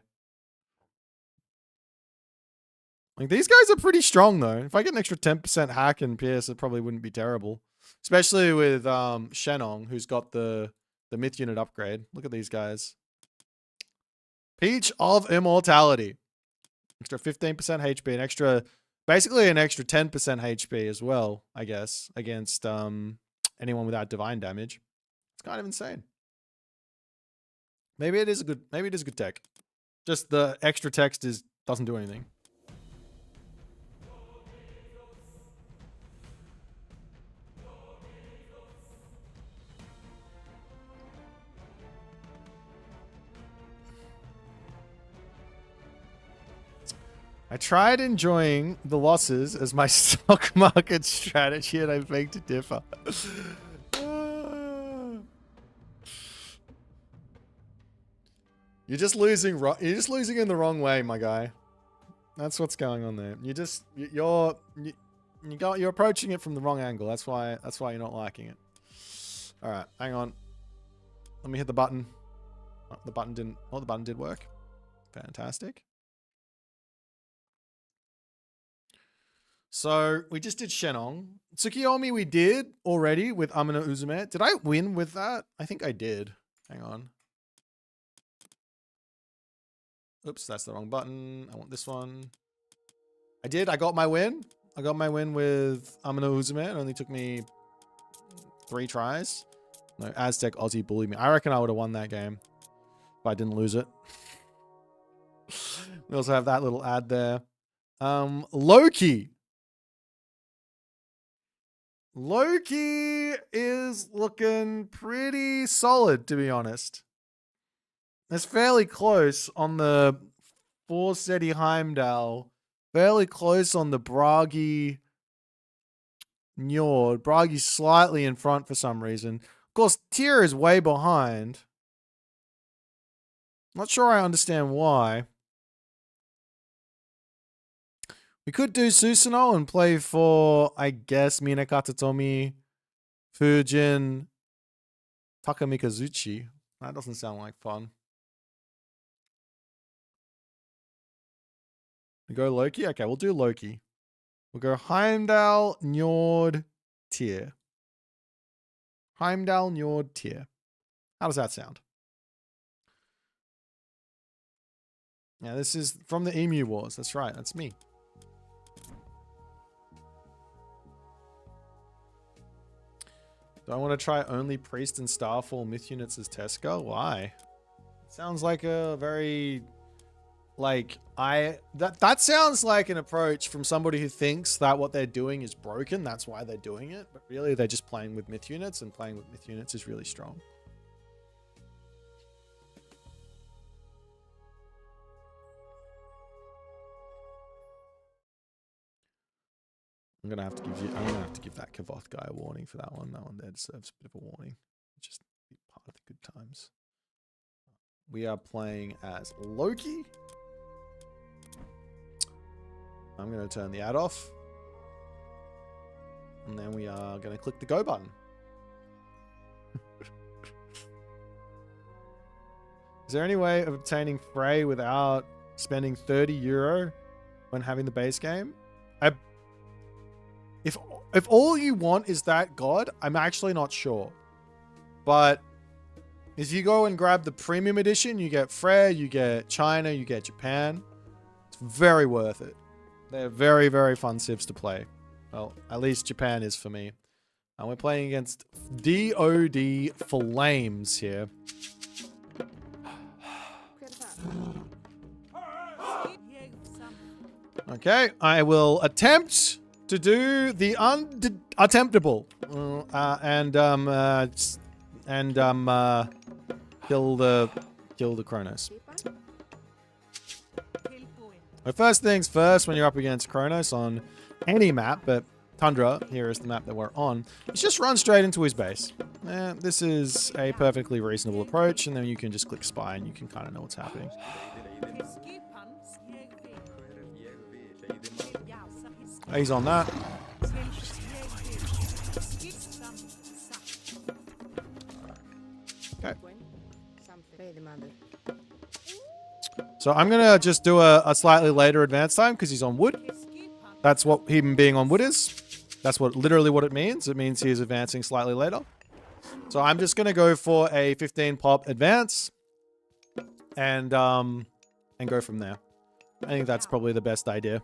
Like, these guys are pretty strong, though. If I get an extra 10% hack and pierce, it probably wouldn't be terrible. Especially with Shenong, who's got the myth unit upgrade. Look at these guys. Peach of Immortality. Extra 15% HP, basically an extra 10% HP as well, I guess, against anyone without divine damage. It's kind of insane. Maybe it is a good tech. Just the extra text doesn't do anything. I tried enjoying the losses as my stock market strategy, and I beg to differ. You're just losing. You're just losing in the wrong way, my guy. That's what's going on there. You're approaching it from the wrong angle. That's why you're not liking it. All right, hang on. Let me hit the button. Oh, the button didn't. Oh, the button did work. Fantastic. So we just did Shenong. Tsukiyomi we did already with Amino Uzume. Did I win with that? I think I did. Hang on. Oops, that's the wrong button. I want this one. I did. I got my win. I got my win with Amino Uzume. It only took me 3 tries. No, Aztec Aussie bullied me. I reckon I would have won that game if I didn't lose it. We also have that little ad there. Loki. Loki is looking pretty solid, to be honest. It's fairly close on the Forseti Heimdall. Fairly close on the Bragi Njord. Bragi's slightly in front for some reason. Of course, Tyr is way behind. Not sure I understand why. We could do Susanoo and play for, I guess, Minakata Tomi, Fujin, Takamikazuchi. That doesn't sound like fun. We go Loki? Okay, we'll do Loki. We'll go Heimdall, Njord, Tyr. Heimdall, Njord, Tyr. How does that sound? Yeah, this is from the Emu Wars. That's right. That's me. Do I want to try only Priest and Starfall myth units as Tesco? Why? Sounds like a very... That sounds like an approach from somebody who thinks that what they're doing is broken. That's why they're doing it. But really, they're just playing with myth units, and playing with myth units is really strong. I'm gonna have to give that Kavoth guy a warning for that one. That one there deserves a bit of a warning. Just be part of the good times. We are playing as Loki. I'm gonna turn the ad off. And then we are gonna click the go button. Is there any way of obtaining Frey without spending €30 when having the base game? If all you want is that god, I'm actually not sure. But if you go and grab the premium edition, you get Frey, you get China, you get Japan. It's very worth it. They're very, very fun civs to play. Well, at least Japan is for me. And we're playing against DOD Flames here. Okay, I will attempt to do the unattemptable kill the Kronos. But first things first, when you're up against Kronos on any map, but Tundra here is the map that we're on, is just run straight into his base. This is a perfectly reasonable approach, and then you can just click spy and you can kind of know what's happening. He's on that. Okay. So I'm going to just do a slightly later advance time because he's on wood. That's what him being on wood is. That's literally what it means. It means he is advancing slightly later. So I'm just going to go for a 15 pop advance and go from there. I think that's probably the best idea.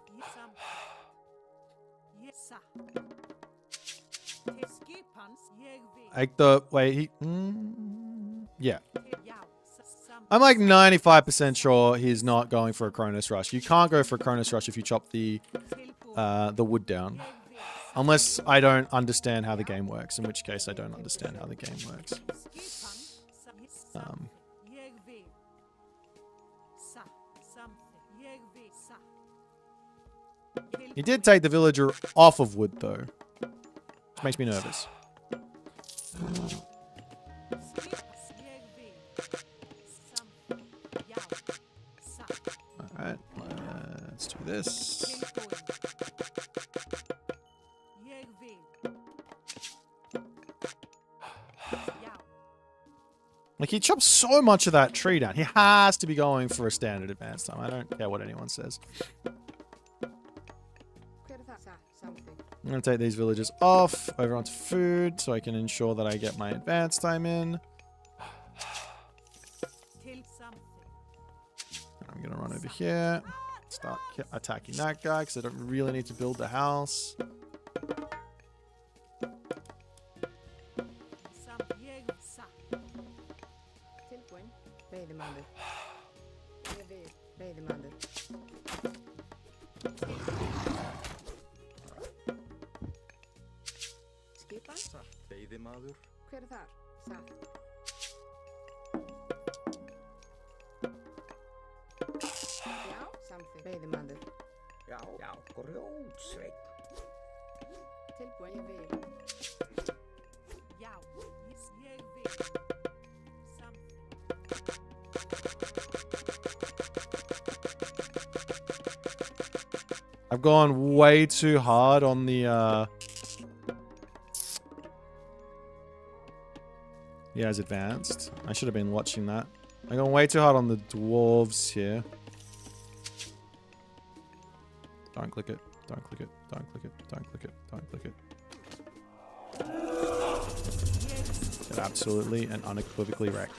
Yeah. I'm like 95% sure he's not going for a Cronus Rush. You can't go for a Cronus Rush if you chop the wood down. Unless I don't understand how the game works, in which case I don't understand how the game works. He did take the villager off of wood, though. Which makes me nervous. Alright, let's do this. Like, he chops so much of that tree down. He has to be going for a standard advance time. I don't care what anyone says. I'm going to take these villagers off, over onto food, so I can ensure that I get my advance time in. I'm going to run over here, start attacking that guy, because I don't really need to build the house. Veiðimaður. Hver þar? Satt. Já, samþykkt. Veiðimaður. Já, grjótsveinn. Tilbúin, ég vil. Já, ég vil. I've gone way too hard on the, He has advanced. I should have been watching that. I've gone way too hard on the dwarves here. Don't click it. Don't click it. Don't click it. Don't click it. Don't click it. Get absolutely and unequivocally wrecked.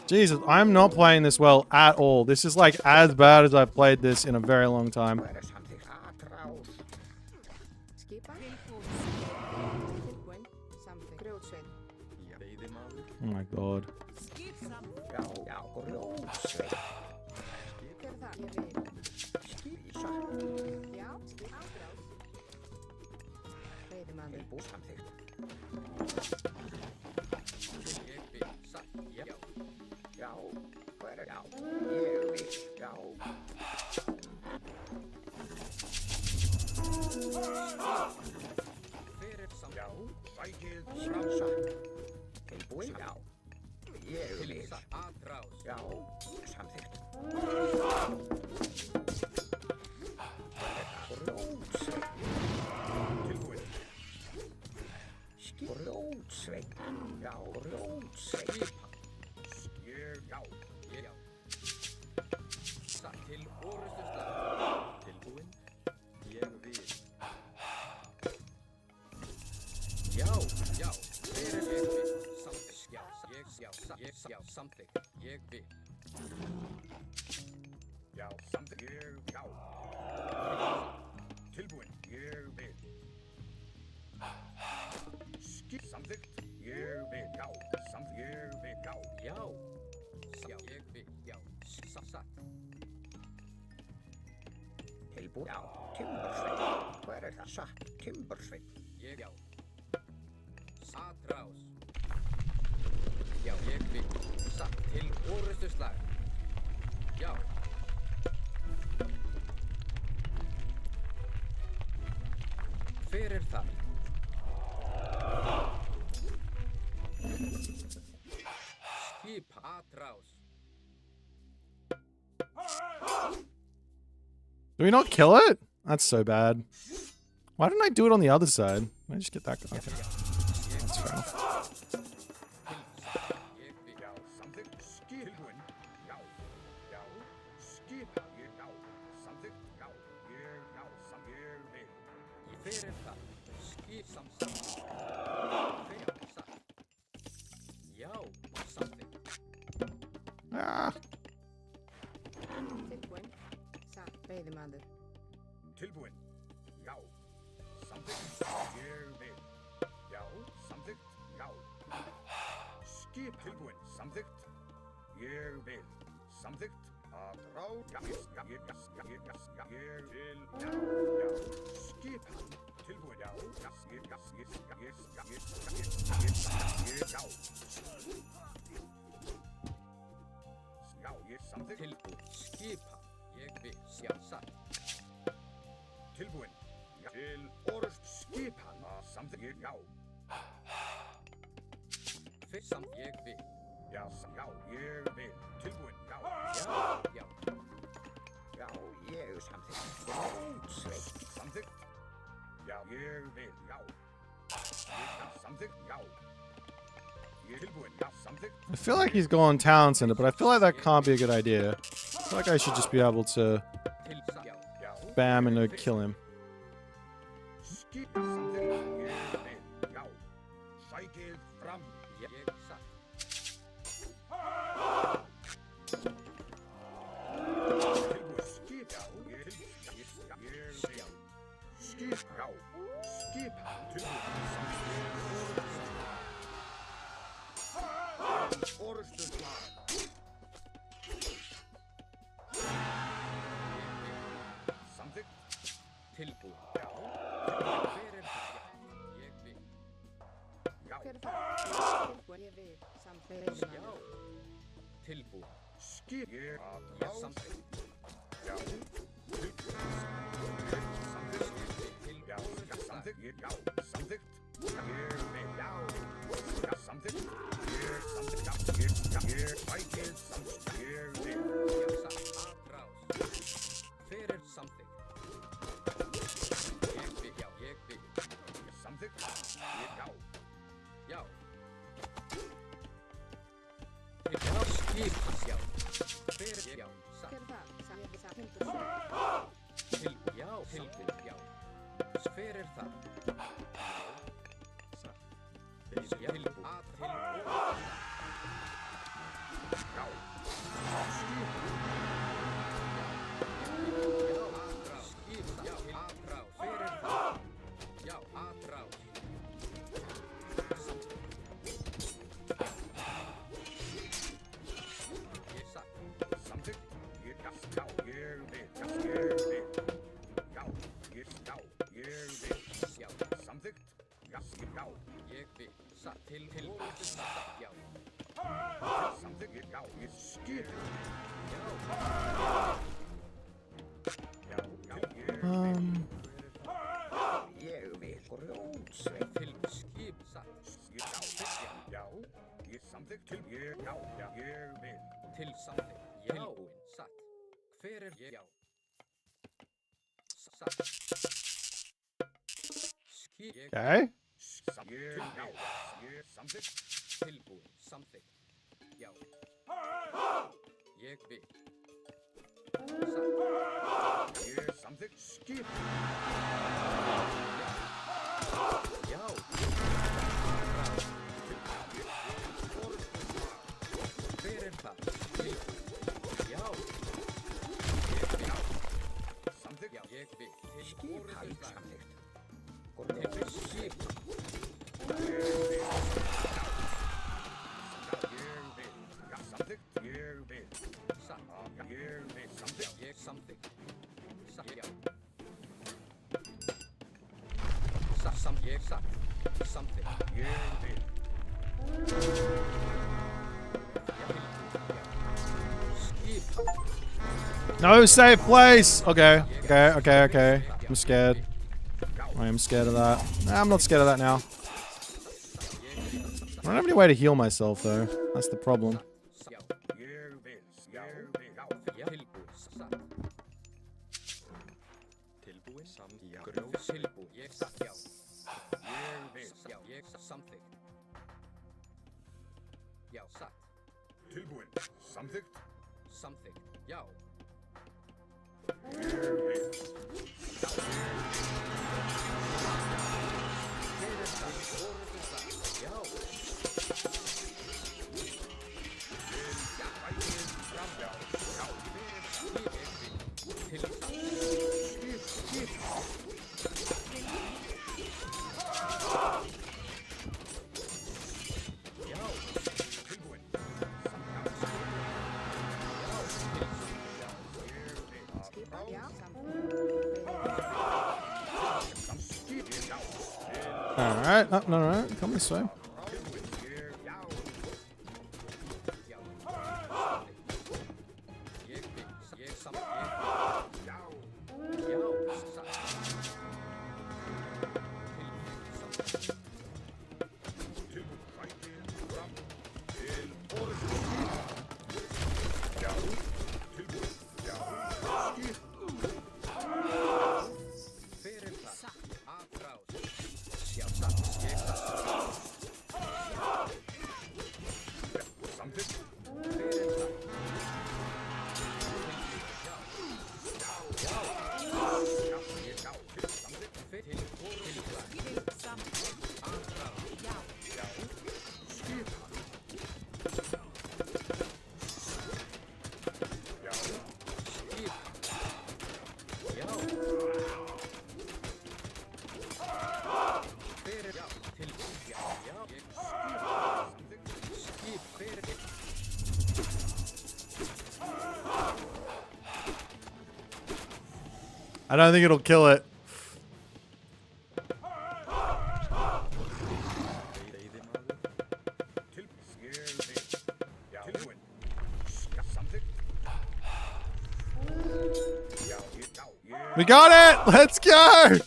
Jesus, I'm not playing this well at all. This is like as bad as I've played this in a very long time. Oh my god. Do we not kill it? That's so bad. Why didn't I do it on the other side? Did I just get that guy? Okay. That's fair enough. Ah. Tilbúin. Satt. Veiðimaður. Tilbúin. Já. Samþykkt. Ég vil. Já. Samþykkt. Já. Skip. Tilbúin. Samþykkt. Ég vil. Samþykkt. Að rá. Já. Ég vil. Já. Já. Skip. Tilbúin. Já. Já. Já. Já, ég samþykkt. Tilbúin. Skipa. Ég vil. Já, satt. Tilbúin. Já. Til orðst skipan. Samþykkt. Já. Fyrst samt ég vil. Já, já, ég vil. Tilbúin. Já. Já, já. Já, ég samþykkt. Grótsveikt. Samþykkt. Já, ég vil. Já. Ég samþykkt. Já. Ég tilbúin. Já, samþykkt. I feel like he's going town center, but I feel like that can't be a good idea. I feel like I should just be able to Til satt. Já. Já. bam and kill him. Skip. Samþykkt. Ég vil. Já. Sækið fram. Ég satt. Tilbúin. Skip. Já. Ég vil. Skip. Já. Skip. Tilbúin. Orðstu slag. Samþykkt. Tilbúin. Já. Hver er það? Ég vil. Já. Hver er það? Tilbúin. Ég vil. Samt. Já. Veiðimaður. Tilbúin. Skip. Ég Ég samþykkt. Já. Tilbúin. Samþykkt. Já. Samþykkt. Já. Samþykkt. Ég vil. Já. Já. Samþykkt. Ég samþykkt. Já. Ég sækið samþykkt. Ég vil. Já, satt. Atrás. Hver er samþykkt? Ég vil. Já, ég vil. Samþykkt. Ég já. Já. Já, skipa. Já. Hver er já, satt. Hver er það? Satt. Ég vil. Satt. Tilbúin. Tilbúin. Já, tilbúin. Já. Hver er það? Satt. Já, tilbúin. Já. Samþykkt. Ég já. Já. Ég vil. Já. Ég vil. Já. Ég já. Ég vil. Já, Samþykkt. Já. Já. ég vil. Satt til. Já. Samþykkt. Ég já. Ég skip. Já. Já. Já. Ég Ég vil. Grótsveikt. Til skip. Satt. já. Já. Ég samþykkt til ég já. Já. Ég vil. Til samþykkt. Tilbúin. Satt. Hver er ég? Já. Satt. Skip. Ég Okay. Ég já. Ég samþykkt. tilbúin. Samþykkt. Já. Ég vil. Satt. Ég samþykkt. Skip. Já. Hver er það? Tilbúin. Já. Ég vil. Samþykkt. Já. Ég vil. Skiphald samþykkt. Til skip. Ég vil. Já. Samþykkt. Ég vil. Satt. Já. Ég vil. Samþykkt. Ég samþykkt. Satt. Já. Satt. Ég satt. Samþykkt. Ég vil. Skip. No safe place. Okay. Okay. I'm scared. I am scared of that. Nah, I'm not scared of that now. I don't have any way to heal myself though. That's the problem. Já. Ég vil. Ég vil. Já. Já. Tilbúin. Satt. Tilbúin samt já. Gróf tilbúin. Ég satt já. Ég vil. Já, ég samþykkt. Já, satt. Tilbúin. Samþykkt. Samþykkt. Já. Ég vil. Fyrir það. Orðu það. Já. Bætið fram. Já. Já. Fyrir það. Ég vil. Til það. Já. Tilbúin. Skipa, já, samt. All right. No, no, no. Come this way. Ég vil. Ég samþykkt. Já. Já. Satt. Samþykkt. Fyrir það. Afráð. Já, satt. Ég satt. Samþykkt. Fyrir það. Fyrir það. Afráð. Skip. Já. Fyrir já. Til já. Já. Ég skip. Fyrir I don't think it'll kill it. We got it! Let's go!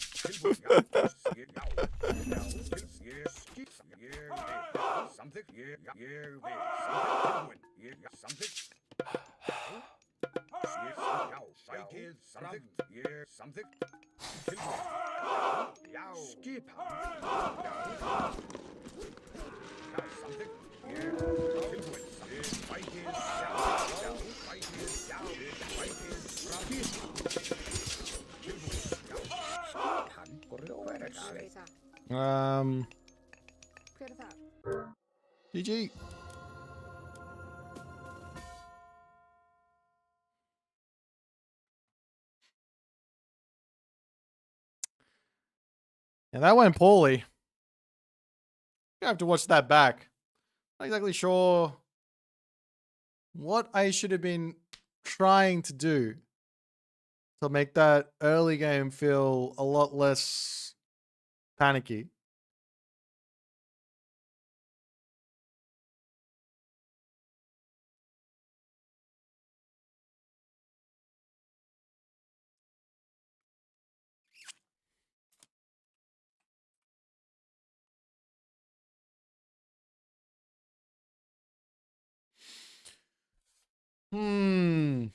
Hver er það? GG. Yeah, that went poorly. I have to watch that back. Not exactly sure what I should have been trying to do to make that early game feel a lot less panicky. Hmm.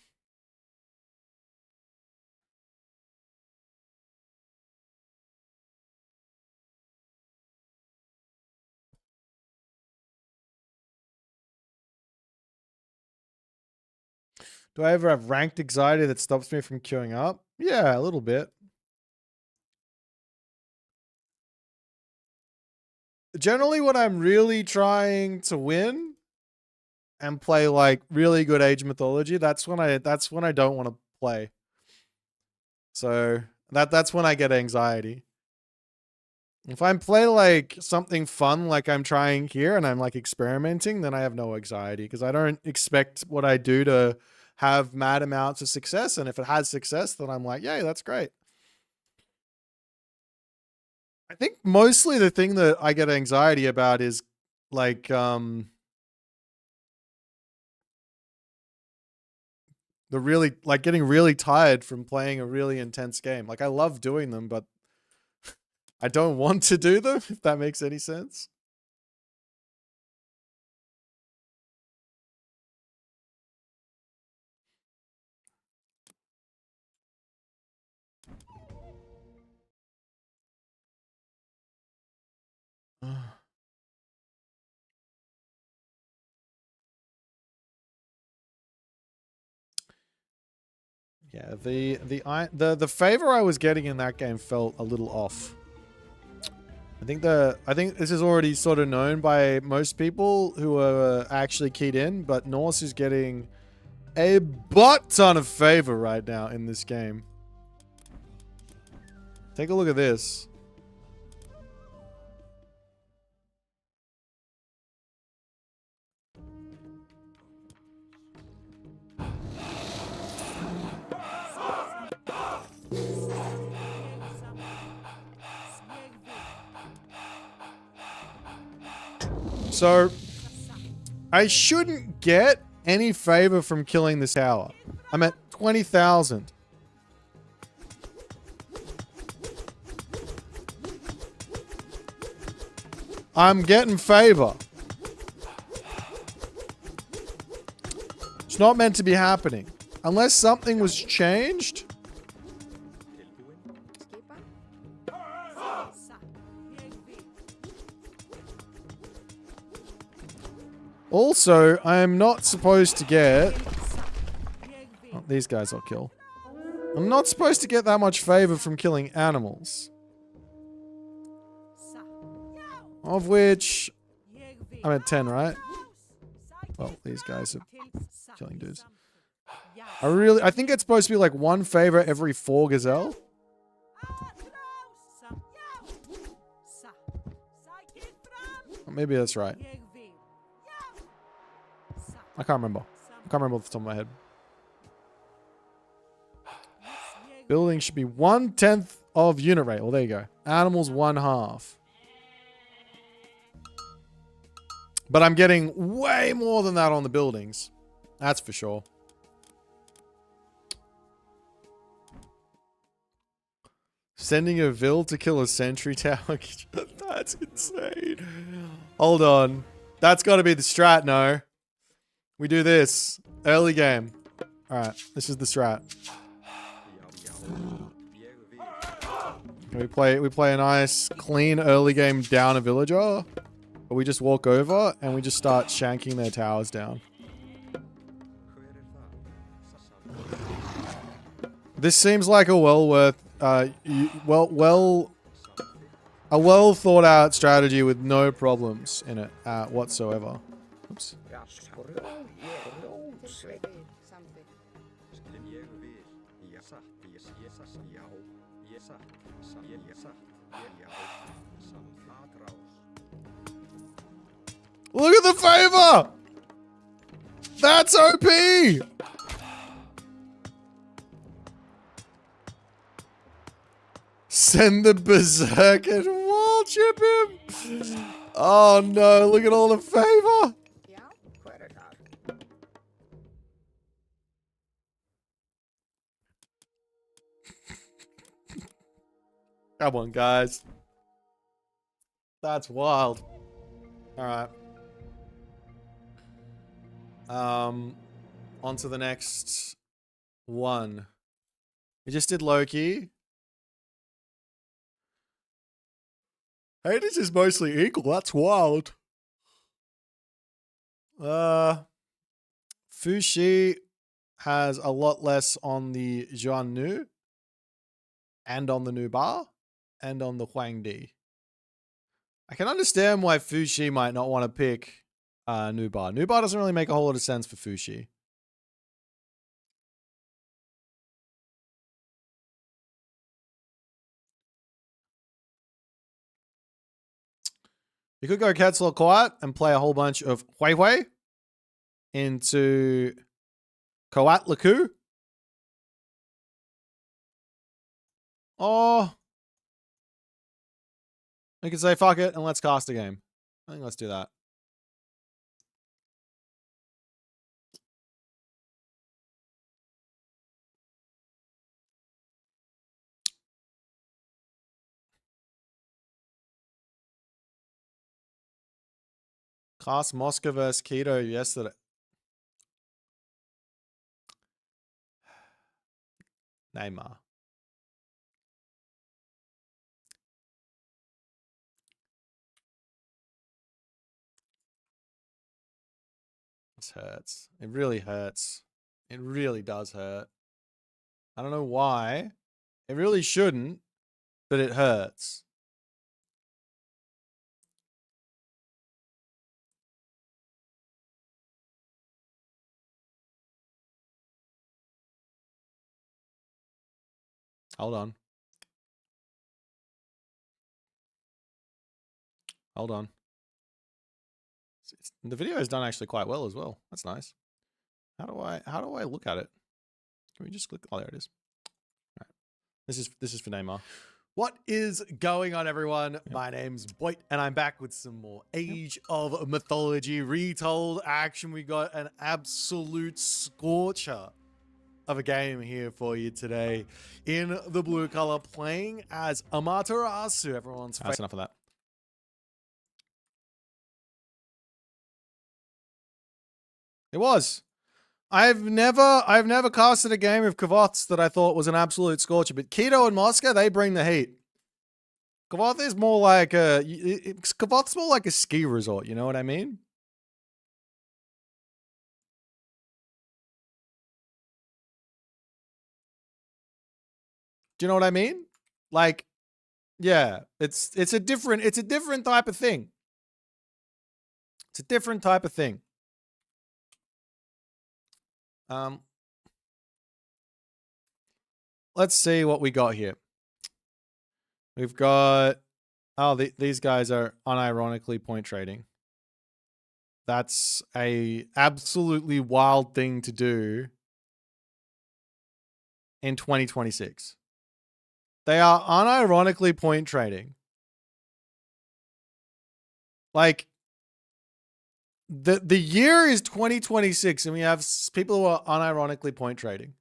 Do I ever have ranked anxiety that stops me from queuing up? Yeah, a little bit. Generally, when I'm really trying to win and play like really good Age Mythology, that's when I don't want to play. So that's when I get anxiety. If I'm playing like something fun, like I'm trying here and I'm like experimenting, then I have no anxiety because I don't expect what I do to have mad amounts of success. And if it has success, then I'm like, yay, that's great. I think mostly the thing that I get anxiety about is like, the really, like getting really tired from playing a really intense game. Like I love doing them, but I don't want to do them, if that makes any sense. Yeah, the favor I was getting in that game felt a little off. I think this is already sort of known by most people who are actually keyed in, but Norse is getting a butt ton of favor right now in this game. Take a look at this. So, I shouldn't get any favor from killing this tower. I'm at 20,000. I'm getting favor. It's not meant to be happening. Unless something was changed. Also, I am not supposed to get... Oh, these guys I'll kill. I'm not supposed to get that much favor from killing animals. Of which... I'm at 10, right? Well, these guys are killing dudes. I think it's supposed to be like one favor every 4 gazelle. Maybe that's right. I can't remember. I can't remember off the top of my head. Building should be 1/10 of unit rate. Well, there you go. Animals 1/2. But I'm getting way more than that on the buildings. That's for sure. Sending a Vil to kill a sentry tower. That's insane. Hold on. That's got to be the strat, no? We do this. Early game. Alright, this is the strat. We play a nice, clean early game down a villager. But we just walk over and we just start shanking their towers down. This seems like a well thought out strategy with no problems in it whatsoever. Oops. Look at the favor! That's OP! Send the berserk and wall chip him! Oh no, look at all the favor! Come on, guys. That's wild. Alright. On to the next one. We just did Loki. Hades is mostly equal. That's wild. Fuxi has a lot less on the Jiannu and on the Nubar and on the Huangdi. I can understand why Fuxi might not want to pick Nubar. Nubar doesn't really make a whole lot of sense for Fuxi. You could go Quetzal Coat and play a whole bunch of Hui Hui into Coatlicue. Or we could say fuck it and let's cast a game. I think let's do that. Cast Moscow vs. Keto yesterday. Neymar. This hurts. It really hurts. It really does hurt. I don't know why. It really shouldn't, but it hurts. Hold on. Hold on. The video is done actually quite well as well. That's nice. How do I look at it? Can we just click? Oh, there it is. All right. This is for Neymar. What is going on, everyone? Yep. My name's Boit, and I'm back with some more Age of Mythology retold action. We got an absolute scorcher of a game here for you today in the blue color, playing as Amaterasu. Everyone's favorite. That's enough of that. It was. I've never casted a game of Kavoth's that I thought was an absolute scorcher, but Keto and Moscow, they bring the heat. Kavoth is more like Kavoth's more like a ski resort, you know what I mean? Do you know what I mean? Like, yeah, it's a different type of thing. It's a different type of thing. Let's see what we got here. We've got, oh, these guys are unironically point trading. That's a absolutely wild thing to do in 2026. They are unironically point trading. Like, the year is 2026 and we have people who are unironically point trading.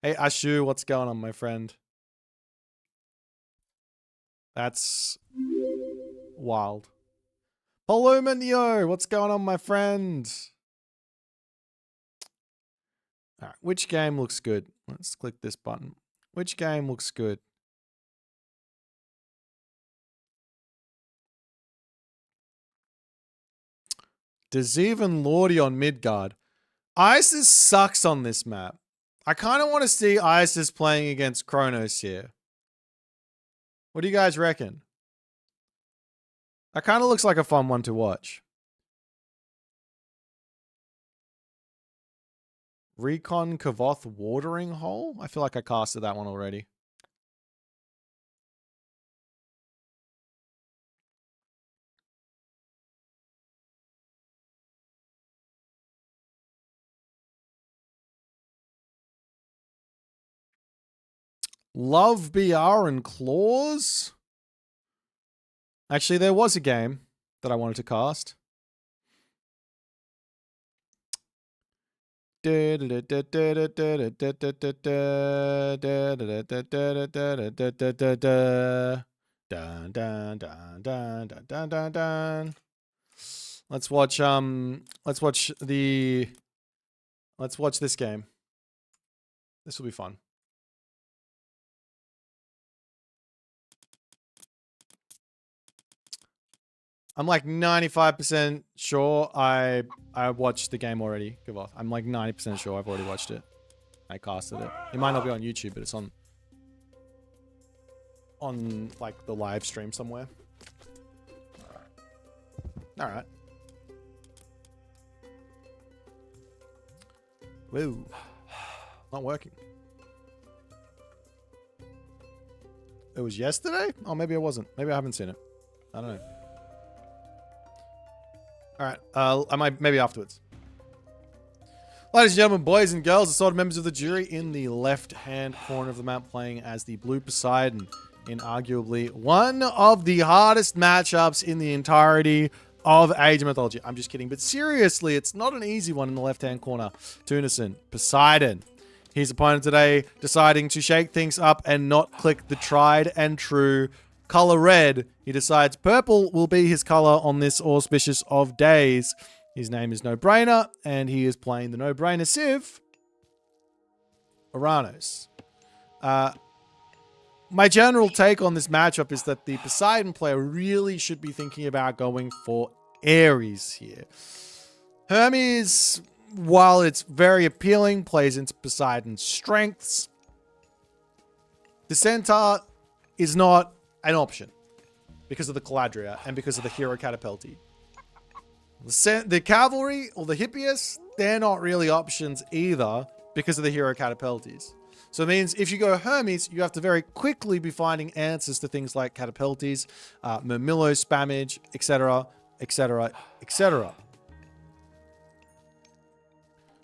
Hey, Ashu, what's going on, my friend? That's wild. Poluminio, what's going on, my friend? All right, which game looks good? Let's click this button. Which game looks good? Deceive and Lordy on Midgard. Isis sucks on this map. I kind of want to see Isis playing against Kronos here. What do you guys reckon? That kind of looks like a fun one to watch. Recon Kavoth Watering Hole? I feel like I casted that one already. Love BR and Claws? Actually, there was a game that I wanted to cast. Let's watch this game. This will be fun. I'm like 95% sure I watched the game already. Kavoth. I'm like 90% sure I've already watched it. I casted it. It might not be on YouTube, but it's on like the live stream somewhere. All right. Whoa. Not working. It was yesterday? Oh, maybe it wasn't. Maybe I haven't seen it. I don't know. All right, I might maybe afterwards. Ladies and gentlemen, boys and girls, assorted members of the jury, in the left-hand corner of the map, playing as the blue Poseidon in arguably one of the hardest matchups in the entirety of Age of Mythology. I'm just kidding, but seriously, it's not an easy one in the left-hand corner. Tunison, Poseidon. His opponent today deciding to shake things up and not click the tried and true color red. He decides purple will be his color on this auspicious of days. His name is No Brainer, and he is playing the No Brainer Civ, Uranus. My general take on this matchup is that the Poseidon player really should be thinking about going for Ares here. Hermes, while it's very appealing, plays into Poseidon's strengths. The Centaur is not an option because of the Caladria and because of the Hero Catapulti. The Cavalry or the Hippias, they're not really options either because of the Hero Catapultis. So it means if you go Hermes, you have to very quickly be finding answers to things like Catapultis, Murmillo spammage, etc., etc., etc.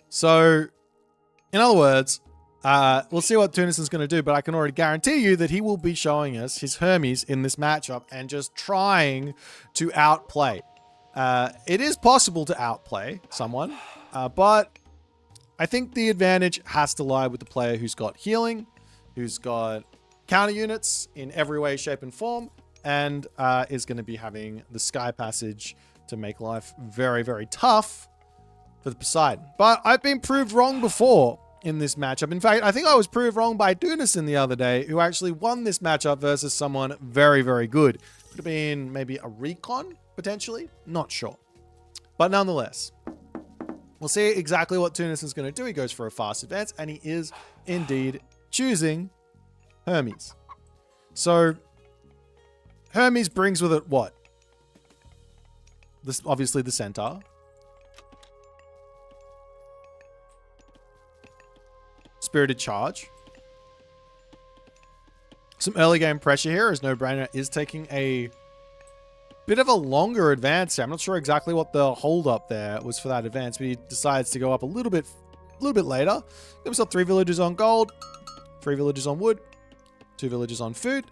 So, in other words, we'll see what Tunison's going to do, but I can already guarantee you that he will be showing us his Hermes in this matchup and just trying to outplay. It is possible to outplay someone, but I think the advantage has to lie with the player who's got healing, who's got counter units in every way, shape, and form, and is going to be having the Sky Passage to make life very, very tough for the Poseidon. But I've been proved wrong before in this matchup. In fact, I think I was proved wrong by Dunison the other day, who actually won this matchup versus someone very, very good. Could have been maybe a recon, potentially. Not sure. But nonetheless, we'll see exactly what Tunison's going to do. He goes for a fast advance, and he is indeed choosing Hermes. So, Hermes brings with it what? This, obviously the Centaur. Spirited Charge. Some early game pressure here as No Brainer is taking a bit of a longer advance. I'm not sure exactly what the hold up there was for that advance, but he decides to go up a little bit later. Give himself 3 villagers on gold, 3 villagers on wood, 2 villagers on food,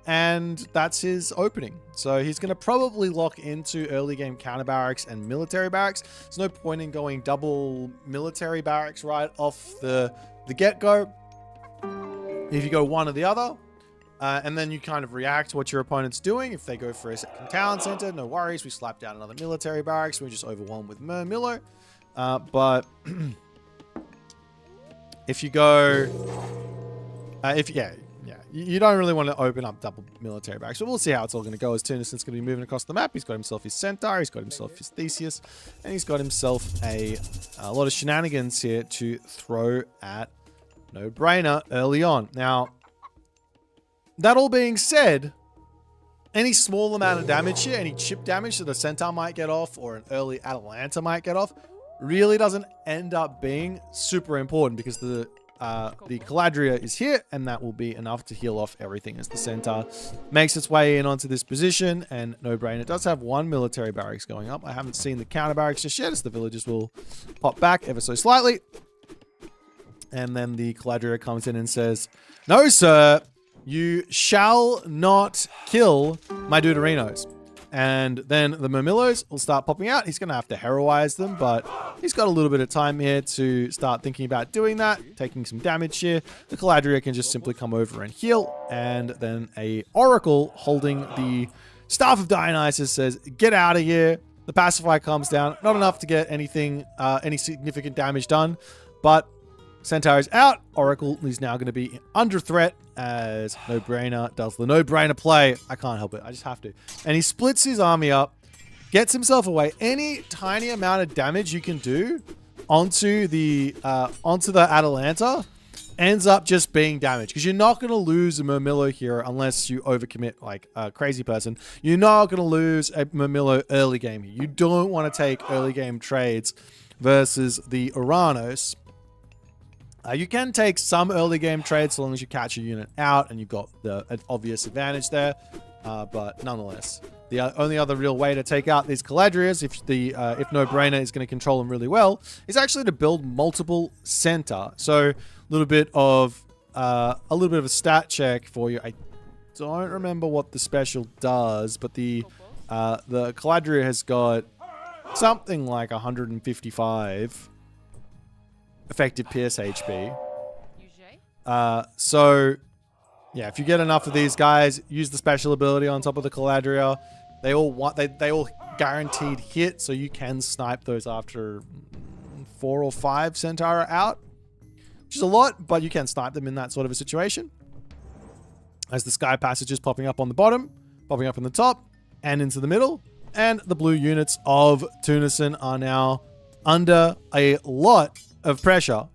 and that's his opening. So he's going to probably lock into early game counter barracks and military barracks. There's no point in going double military barracks right off the get-go. If you go one or the other, and then you kind of react to what your opponent's doing. If they go for a second town center, no worries. We slap down another military barracks. We're just overwhelmed with Murmillo. But if you go... you don't really want to open up double military barracks. But we'll see how it's all going to go as Tunison's going to be moving across the map. He's got himself his Centaur. He's got himself his Theseus. And he's got himself a lot of shenanigans here to throw at No Brainer early on. Now, that all being said, any small amount of damage here, any chip damage that a Centaur might get off or an early Atalanta might get off, really doesn't end up being super important because the Caladria is here, and that will be enough to heal off everything as the Centaur makes its way in onto this position. And No Brainer does have 1 military barracks going up. I haven't seen the counter barracks just yet, as the villagers will pop back ever so slightly. And then the Caladria comes in and says, "No, sir, you shall not kill my Deuterinos." And then the Murmillos will start popping out. He's going to have to heroize them, but he's got a little bit of time here to start thinking about doing that, taking some damage here. The Caladria can just simply come over and heal. And then a Oracle holding the Staff of Dionysus says, "Get out of here." The Pacify comes down. Not enough to get anything, any significant damage done, but Centaur is out. Oracle is now going to be under threat as No Brainer does the No Brainer play. I can't help it. I just have to. And he splits his army up, gets himself away. Any tiny amount of damage you can do onto the Atalanta ends up just being damage, because you're not going to lose a Murmillo here unless you overcommit like a crazy person. You're not going to lose a Murmillo early game here. You don't want to take early game trades versus the Uranos. You can take some early game trades so long as you catch a unit out and you've got an obvious advantage there. But nonetheless, the only other real way to take out these Caladrias, if No Brainer is going to control them really well, is actually to build multiple Centaur. So a little bit of a stat check for you. I don't remember what the special does, but the Caladria has got something like 155 effective Pierce HP. So yeah, if you get enough of these guys, use the special ability on top of the Caladria. They all guaranteed hit, so you can snipe those after 4 or 5 Centaur out, which is a lot, but you can snipe them in that sort of a situation. As the Sky Passage is popping up on the bottom, popping up in the top, and into the middle. And the blue units of Tunison are now under a lot of pressure.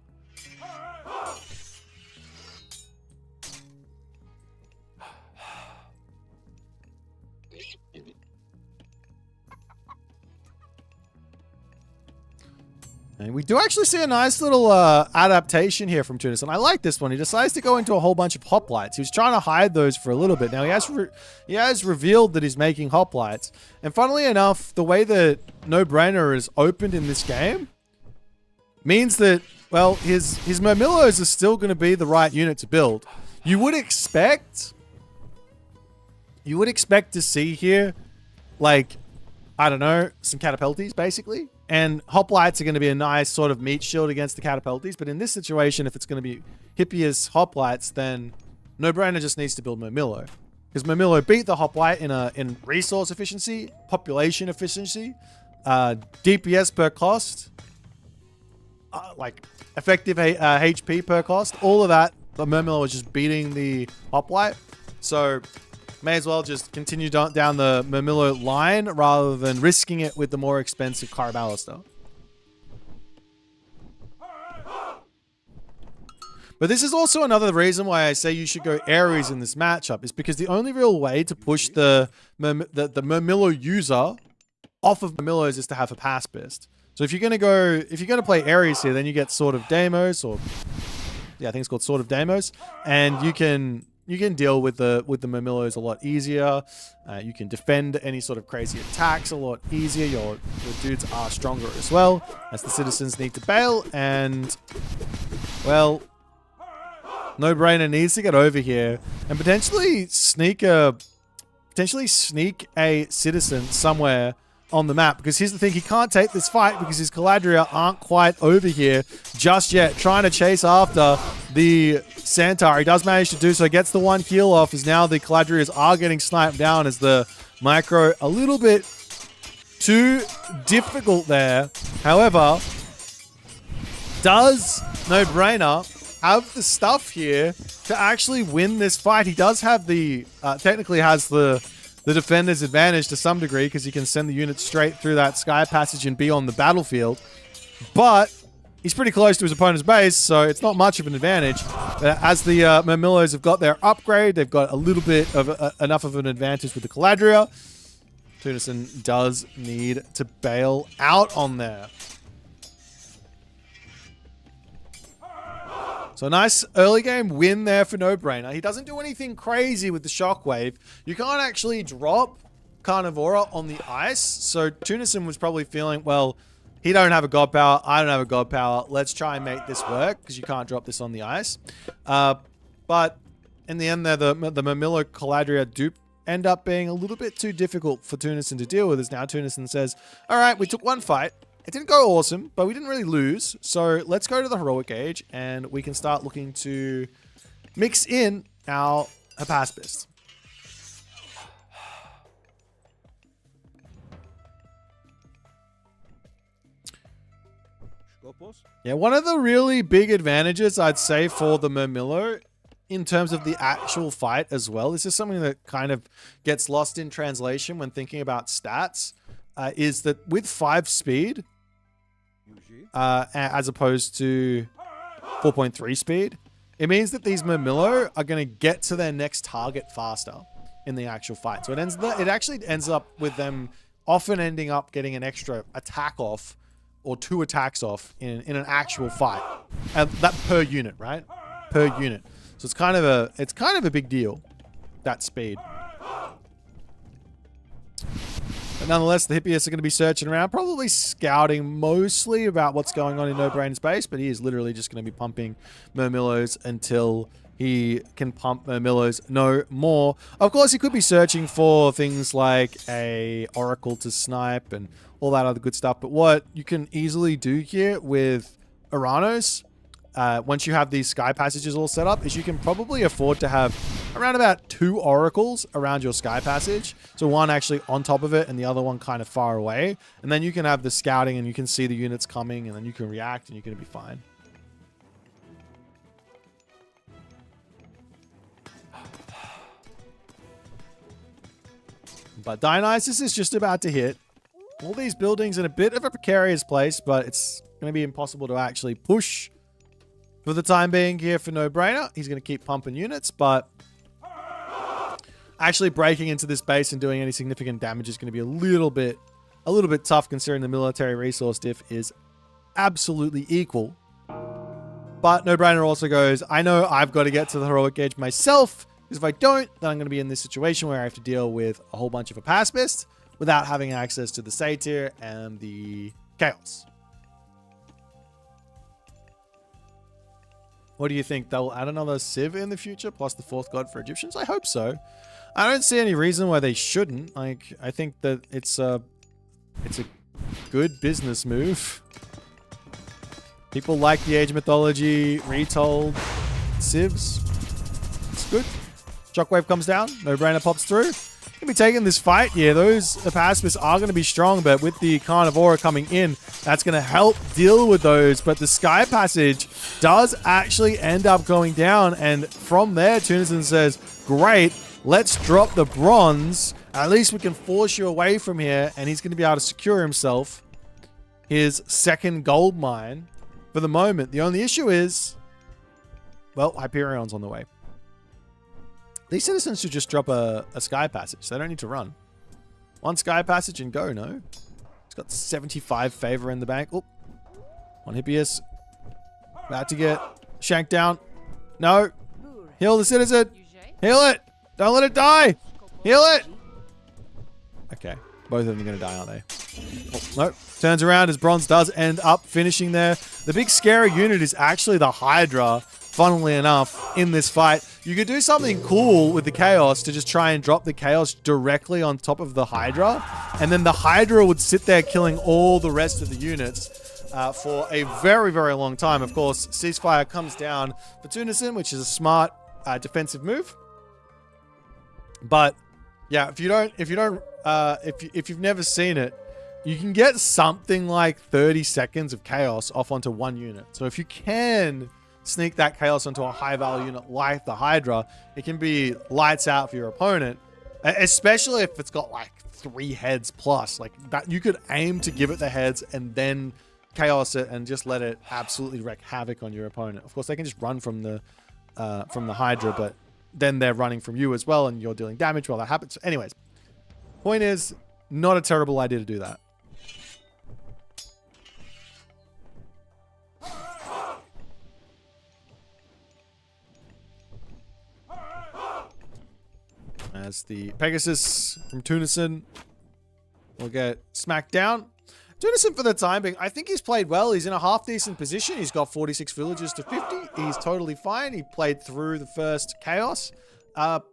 And we do actually see a nice little adaptation here from Tunison. I like this one. He decides to go into a whole bunch of hoplites. He was trying to hide those for a little bit. Now he has revealed that he's making hoplites. And funnily enough, the way that No Brainer is opened in this game means that, well, his Murmillos are still going to be the right unit to build. You would expect to see here, like, I don't know, some catapulties, basically. And hoplites are going to be a nice sort of meat shield against the catapulties. But in this situation, if it's going to be Hippias hoplites, then No Brainer just needs to build Murmillo. Because Murmillo beat the hoplite in resource efficiency, population efficiency, DPS per cost, like effective HP per cost. All of that, the Murmillo was just beating the hoplite. So may as well just continue down the Murmillo line rather than risking it with the more expensive Caraballister. But this is also another reason why I say you should go Ares in this matchup, is because the only real way to push the Murmillo user off of Murmillos is to have a pass burst. So if you're gonna play Ares here, then you get Sword of Deimos, or yeah, I think it's called Sword of Deimos, and you can deal with the Murmillos a lot easier. You can defend any sort of crazy attacks a lot easier. Your dudes are stronger as well, as the citizens need to bail. And, well, No Brainer needs to get over here and potentially sneak a citizen somewhere on the map. Because here's the thing, he can't take this fight because his Caladria aren't quite over here just yet, trying to chase after the Centaur. He does manage to do so, gets the one heal off, as now the Caladrias are getting sniped down as the micro a little bit too difficult there. However, does No Brainer have the stuff here to actually win this fight? He does have the, technically has the defender's advantage to some degree, because he can send the unit straight through that sky passage and be on the battlefield. But he's pretty close to his opponent's base, so it's not much of an advantage. As the Murmillos have got their upgrade, they've got a little bit of enough of an advantage with the Caladria. Tunison does need to bail out on there. So a nice early game win there for No Brainer. He doesn't do anything crazy with the Shockwave. You can't actually drop Carnivora on the ice. So Tunison was probably feeling, well, he don't have a God Power, I don't have a God Power. Let's try and make this work, because you can't drop this on the ice. But in the end there, the Murmillo Caladria do end up being a little bit too difficult for Tunison to deal with, as now Tunison says, all right, we took one fight. It didn't go awesome, but we didn't really lose. So let's go to the heroic age, and we can start looking to mix in our Hypaspist. Yeah, one of the really big advantages, I'd say, for the Murmillo in terms of the actual fight as well, this is something that kind of gets lost in translation when thinking about stats, is that with 5 speed, as opposed to 4.3 speed, it means that these Murmillo are going to get to their next target faster in the actual fight. So it actually ends up with them often ending up getting an extra attack off, or 2 attacks off in an actual fight. That per unit, right? Per unit. So it's kind of a big deal, that speed. But nonetheless, the Hippias are going to be searching around, probably scouting mostly about what's going on in No Brainer's base, but he is literally just going to be pumping Murmillos until he can pump Murmillos no more. Of course, he could be searching for things like a Oracle to snipe and all that other good stuff, but what you can easily do here with Uranos, once you have these sky passages all set up, is you can probably afford to have around about 2 oracles around your sky passage. So one actually on top of it and the other one kind of far away. And then you can have the scouting and you can see the units coming, and then you can react and you're going to be fine. But Dionysus is just about to hit. All these buildings in a bit of a precarious place, but it's going to be impossible to actually push for the time being here for No Brainer. He's going to keep pumping units, but actually breaking into this base and doing any significant damage is going to be a little bit tough, considering the military resource diff is absolutely equal. But No Brainer also goes, I know I've got to get to the heroic gauge myself, because if I don't, then I'm going to be in this situation where I have to deal with a whole bunch of Apaspist without having access to the Satyr and the Chaos. What do you think? They'll add another Civ in the future, plus the 4th god for Egyptians? I hope so. I don't see any reason why they shouldn't. Like, I think that it's a good business move. People like the Age Mythology retold civs. It's good. Shockwave comes down. No Brainer pops through. Gonna be taking this fight. Yeah, those Apaspis are going to be strong, but with the Carnivora coming in, that's going to help deal with those. But the Sky Passage does actually end up going down, and from there, Tunison says, great, let's drop the bronze. At least we can force you away from here, and he's going to be able to secure himself his 2nd gold mine for the moment. The only issue is, well, Hyperion's on the way. These citizens should just drop a Sky Passage. They don't need to run. 1 Sky Passage and go, no? He's got 75 favor in the bank. Oh, 1 Hippias. About to get shanked down. No. Heal the citizen. Heal it. Don't let it die. Heal it. Okay. Both of them are going to die, aren't they? Oh, no. Turns around as Bronze does end up finishing there. The big scary unit is actually the Hydra, funnily enough, in this fight. You could do something cool with the Chaos to just try and drop the Chaos directly on top of the Hydra. And then the Hydra would sit there killing all the rest of the units for a very, very long time. Of course, Ceasefire comes down for Tunison, which is a smart defensive move. But yeah, if you've never seen it, you can get something like 30 seconds of Chaos off onto 1 unit. So if you can sneak that Chaos onto a high-value unit like the Hydra, it can be lights out for your opponent, especially if it's got like 3 heads plus. Like that, you could aim to give it the heads and then Chaos it and just let it absolutely wreak havoc on your opponent. Of course, they can just run from the Hydra, but then they're running from you as well, and you're dealing damage while that happens. Anyways, point is, not a terrible idea to do that. As the Pegasus from Tunison will get smacked down. Tunison, for the time being, I think he's played well. He's in a half-decent position. He's got 46 villages to 50. He's totally fine. He played through the first Chaos.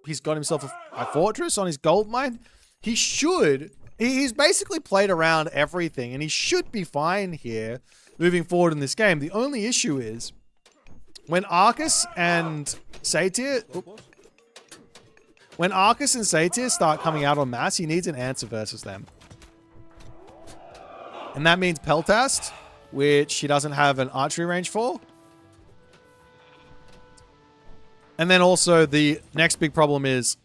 He's got himself a fortress on his gold mine. He's basically played around everything, and he should be fine here moving forward in this game. The only issue is when Arcus and Satyr... When Arcus and Satyr start coming out en masse, he needs an answer versus them. And that means Peltast, which he doesn't have an archery range for. And then also the next big problem is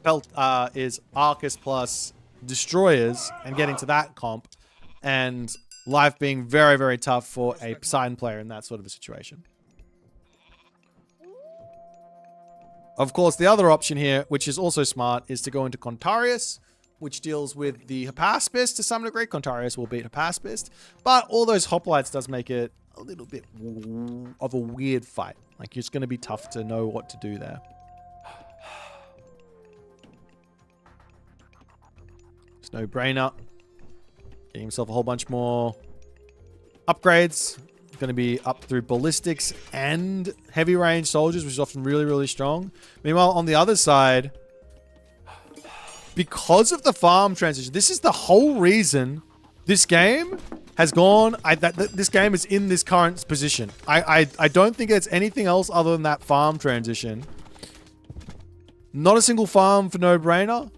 Arcus plus Destroyers and getting to that comp. And life being very, very tough for a Poseidon player in that sort of a situation. Of course, the other option here, which is also smart, is to go into Contarius, which deals with the Hypaspist to some degree. Contarius will beat Hypaspist. But all those hoplites does make it a little bit of a weird fight. Like, it's going to be tough to know what to do there. It's No Brainer. Getting himself a whole bunch more upgrades. Going to be up through ballistics and heavy range soldiers, which is often really, really strong. Meanwhile, on the other side, because of the farm transition, this is the whole reason this game has gone. This game is in this current position. I don't think it's anything else other than that farm transition. Not a single farm for No Brainer.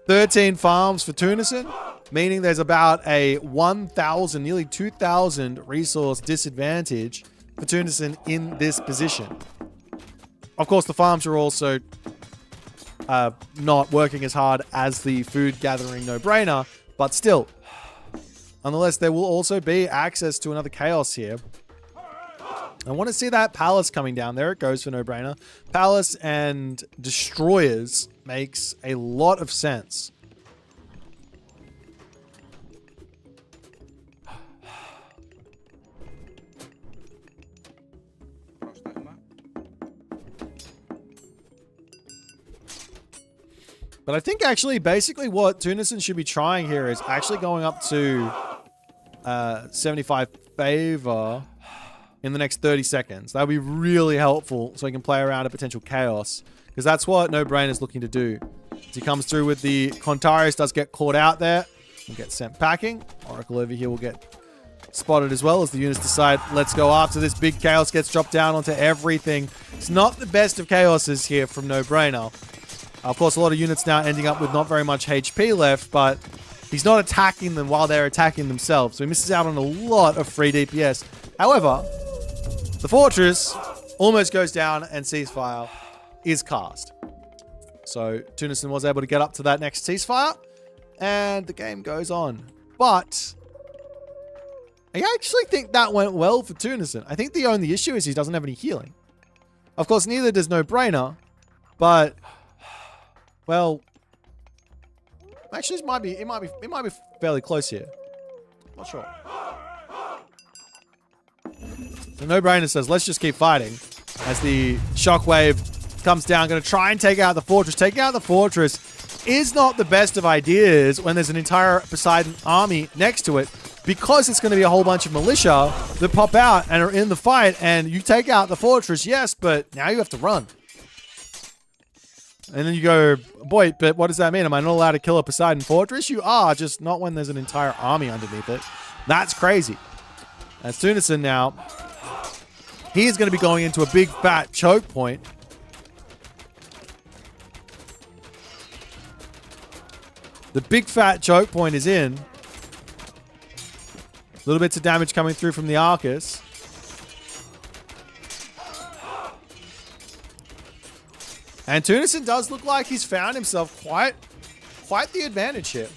13 farms for Tunison, meaning there's about a 1,000, nearly 2,000 resource disadvantage for Tunison in this position. Of course, the farms are also not working as hard as the food gathering no-brainer, but still, nonetheless, there will also be access to another chaos here. I want to see that palace coming down. There it goes for no-brainer. Palace and destroyers makes a lot of sense. But I think actually basically what Tunison should be trying here is actually going up to 75 favor in the next 30 seconds. That would be really helpful so he can play around a potential chaos. Because that's what No Brain is looking to do. As he comes through with the Contarius, does get caught out there. Will get sent packing. Oracle over here will get spotted as well as the units decide, let's go after this. Big chaos gets dropped down onto everything. It's not the best of chaoses here from No Brainer. Of course, a lot of units now ending up with not very much HP left, but he's not attacking them while they're attacking themselves. So he misses out on a lot of free DPS. However, the fortress almost goes down and ceasefire is cast. So Tunison was able to get up to that next ceasefire and the game goes on. But I actually think that went well for Tunison. I think the only issue is he doesn't have any healing. Of course, neither does No Brainer, but well, actually, it might be fairly close here. Not sure. So No Brainer says, let's just keep fighting. As the shockwave comes down, going to try and take out the fortress. Taking out the fortress is not the best of ideas when there's an entire Poseidon army next to it, because it's going to be a whole bunch of militia that pop out and are in the fight, and you take out the fortress, yes, but now you have to run. And then you go, Boit, but what does that mean? Am I not allowed to kill a Poseidon fortress? You are, just not when there's an entire army underneath it. That's crazy. As Tunison now, he is going to be going into a big fat choke point. The big fat choke point is in. Little bits of damage coming through from the Arcus. And Tunison does look like he's found himself quite the advantage here.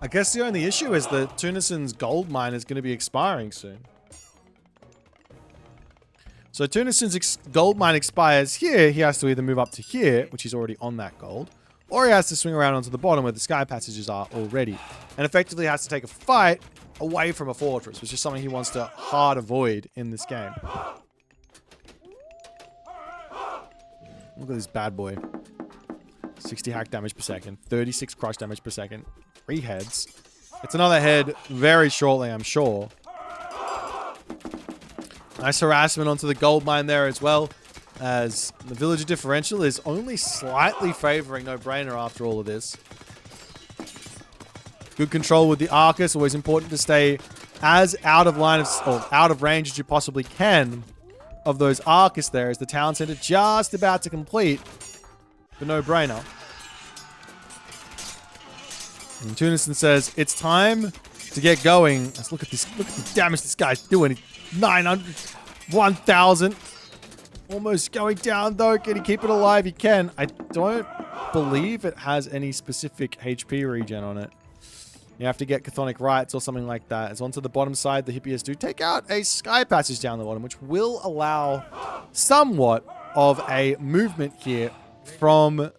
I guess the only issue is that Tunison's gold mine is going to be expiring soon. So Tunison's gold mine expires here. He has to either move up to here, which he's already on that gold, or he has to swing around onto the bottom where the sky passages are already. And effectively has to take a fight away from a fortress, which is something he wants to hard avoid in this game. Look at this bad boy. 60 hack damage per second, 36 crush damage per second, 3 heads. It's another head very shortly, I'm sure. Nice harassment onto the gold mine there as well, as the villager differential is only slightly favoring No Brainer after all of this. Good control with the Arcus. Always important to stay as out of line of, or out of range as you possibly can of those Arcus there, as the town center just about to complete for No Brainer. And Tunison says it's time to get going. Let's look at this. Look at the damage this guy's doing. 900, 1,000. Almost going down though. Can he keep it alive? He can. I don't believe it has any specific HP regen on it. You have to get Chthonic Rites or something like that. It's onto the bottom side. The Hippias do take out a sky passage down the bottom, which will allow somewhat of a movement here from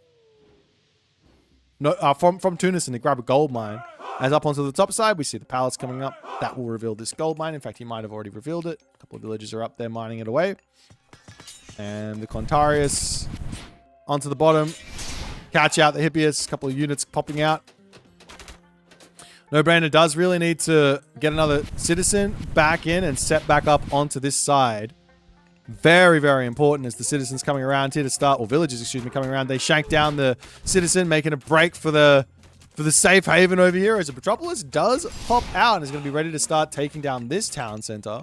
Tunison to grab a gold mine. As up onto the top side, we see the palace coming up. That will reveal this gold mine. In fact, he might have already revealed it. A couple of villagers are up there mining it away. And the Contarius onto the bottom. Catch out the Hippias. A couple of units popping out. No Brainer does really need to get another citizen back in and set back up onto this side. Very, very important as the citizens coming around here to start, or villagers, excuse me, coming around. They shank down the citizen, making a break for the safe haven over here, as the Metropolis does pop out and is going to be ready to start taking down this town center.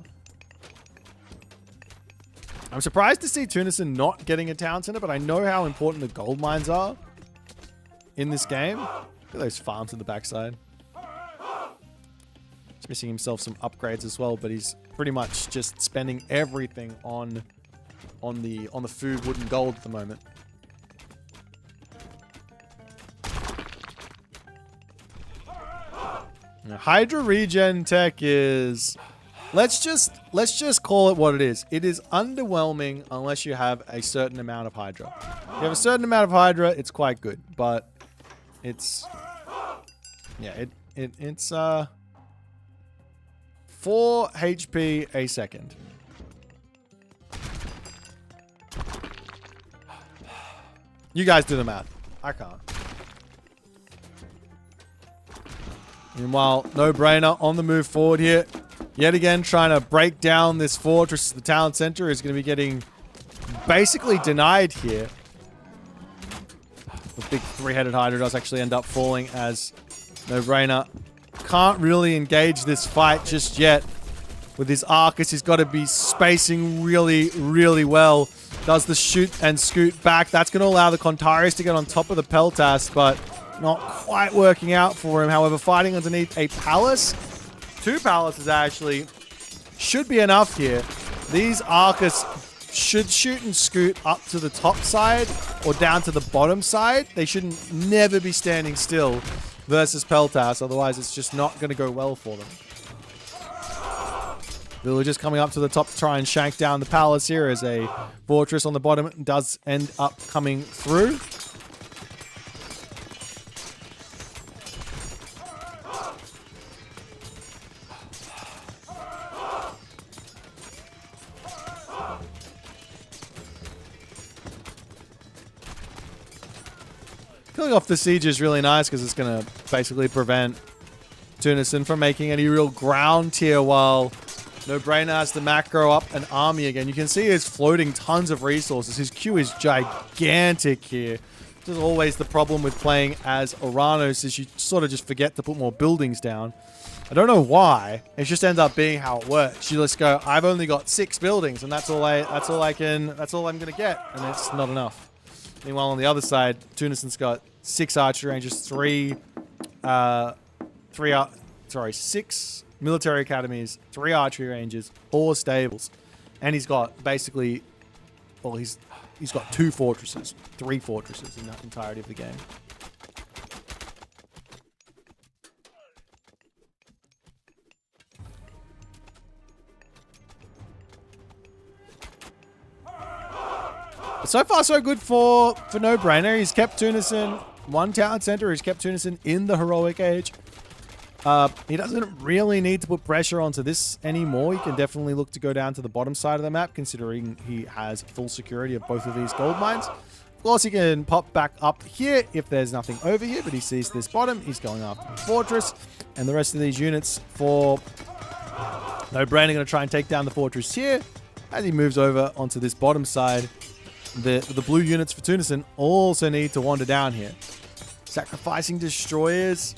I'm surprised to see Tunison not getting a town center, but I know how important the gold mines are in this game. Look at those farms in the backside. He's missing himself some upgrades as well, but he's pretty much just spending everything on the food, wood, and gold at the moment. Now, Hydra regen tech is, let's just call it what it is. It is underwhelming unless you have a certain amount of Hydra. If you have a certain amount of Hydra, it's quite good, but it's, yeah, it's 4 HP a second. You guys do the math. I can't. Meanwhile, No Brainer on the move forward here. Yet again, trying to break down this fortress. The town center is going to be getting basically denied here. The big three-headed Hydra does actually end up falling as No Brainer can't really engage this fight just yet. With his Arcus, he's got to be spacing really, really well. Does the shoot and scoot back. That's going to allow the Contaris to get on top of the Peltas, but not quite working out for him. However, fighting underneath a palace, 2 palaces actually, should be enough here. These Arcus should shoot and scoot up to the top side or down to the bottom side. They shouldn't never be standing still versus Peltas, otherwise it's just not going to go well for them. Villagers coming up to the top to try and shank down the palace here as a fortress on the bottom does end up coming through. Killing off the siege is really nice because it's going to basically prevent Tunison from making any real ground here while No Brainer has to macro up an army again. You can see he's floating tons of resources. His queue is gigantic here. This is always the problem with playing as Oranos is you sort of just forget to put more buildings down. I don't know why. It just ends up being how it works. You just go, I've only got 6 buildings and that's all I'm gonna get, and it's not enough. Meanwhile, on the other side, Tunison's got 6 archery ranges, 6 military academies, 3 archery ranges, 4 stables, and he's got basically, well, he's got 2 fortresses, 3 fortresses in the entirety of the game. But so far, so good for No Brainer. He's kept Tunison one town center. He's kept Tunison in the heroic age. He doesn't really need to put pressure onto this anymore. He can definitely look to go down to the bottom side of the map, considering he has full security of both of these gold mines. Of course, he can pop back up here if there's nothing over here, but he sees this bottom. He's going after the fortress, and the rest of these units for No Brainer are going to try and take down the fortress here as he moves over onto this bottom side. The blue units for Tunison also need to wander down here. Sacrificing destroyers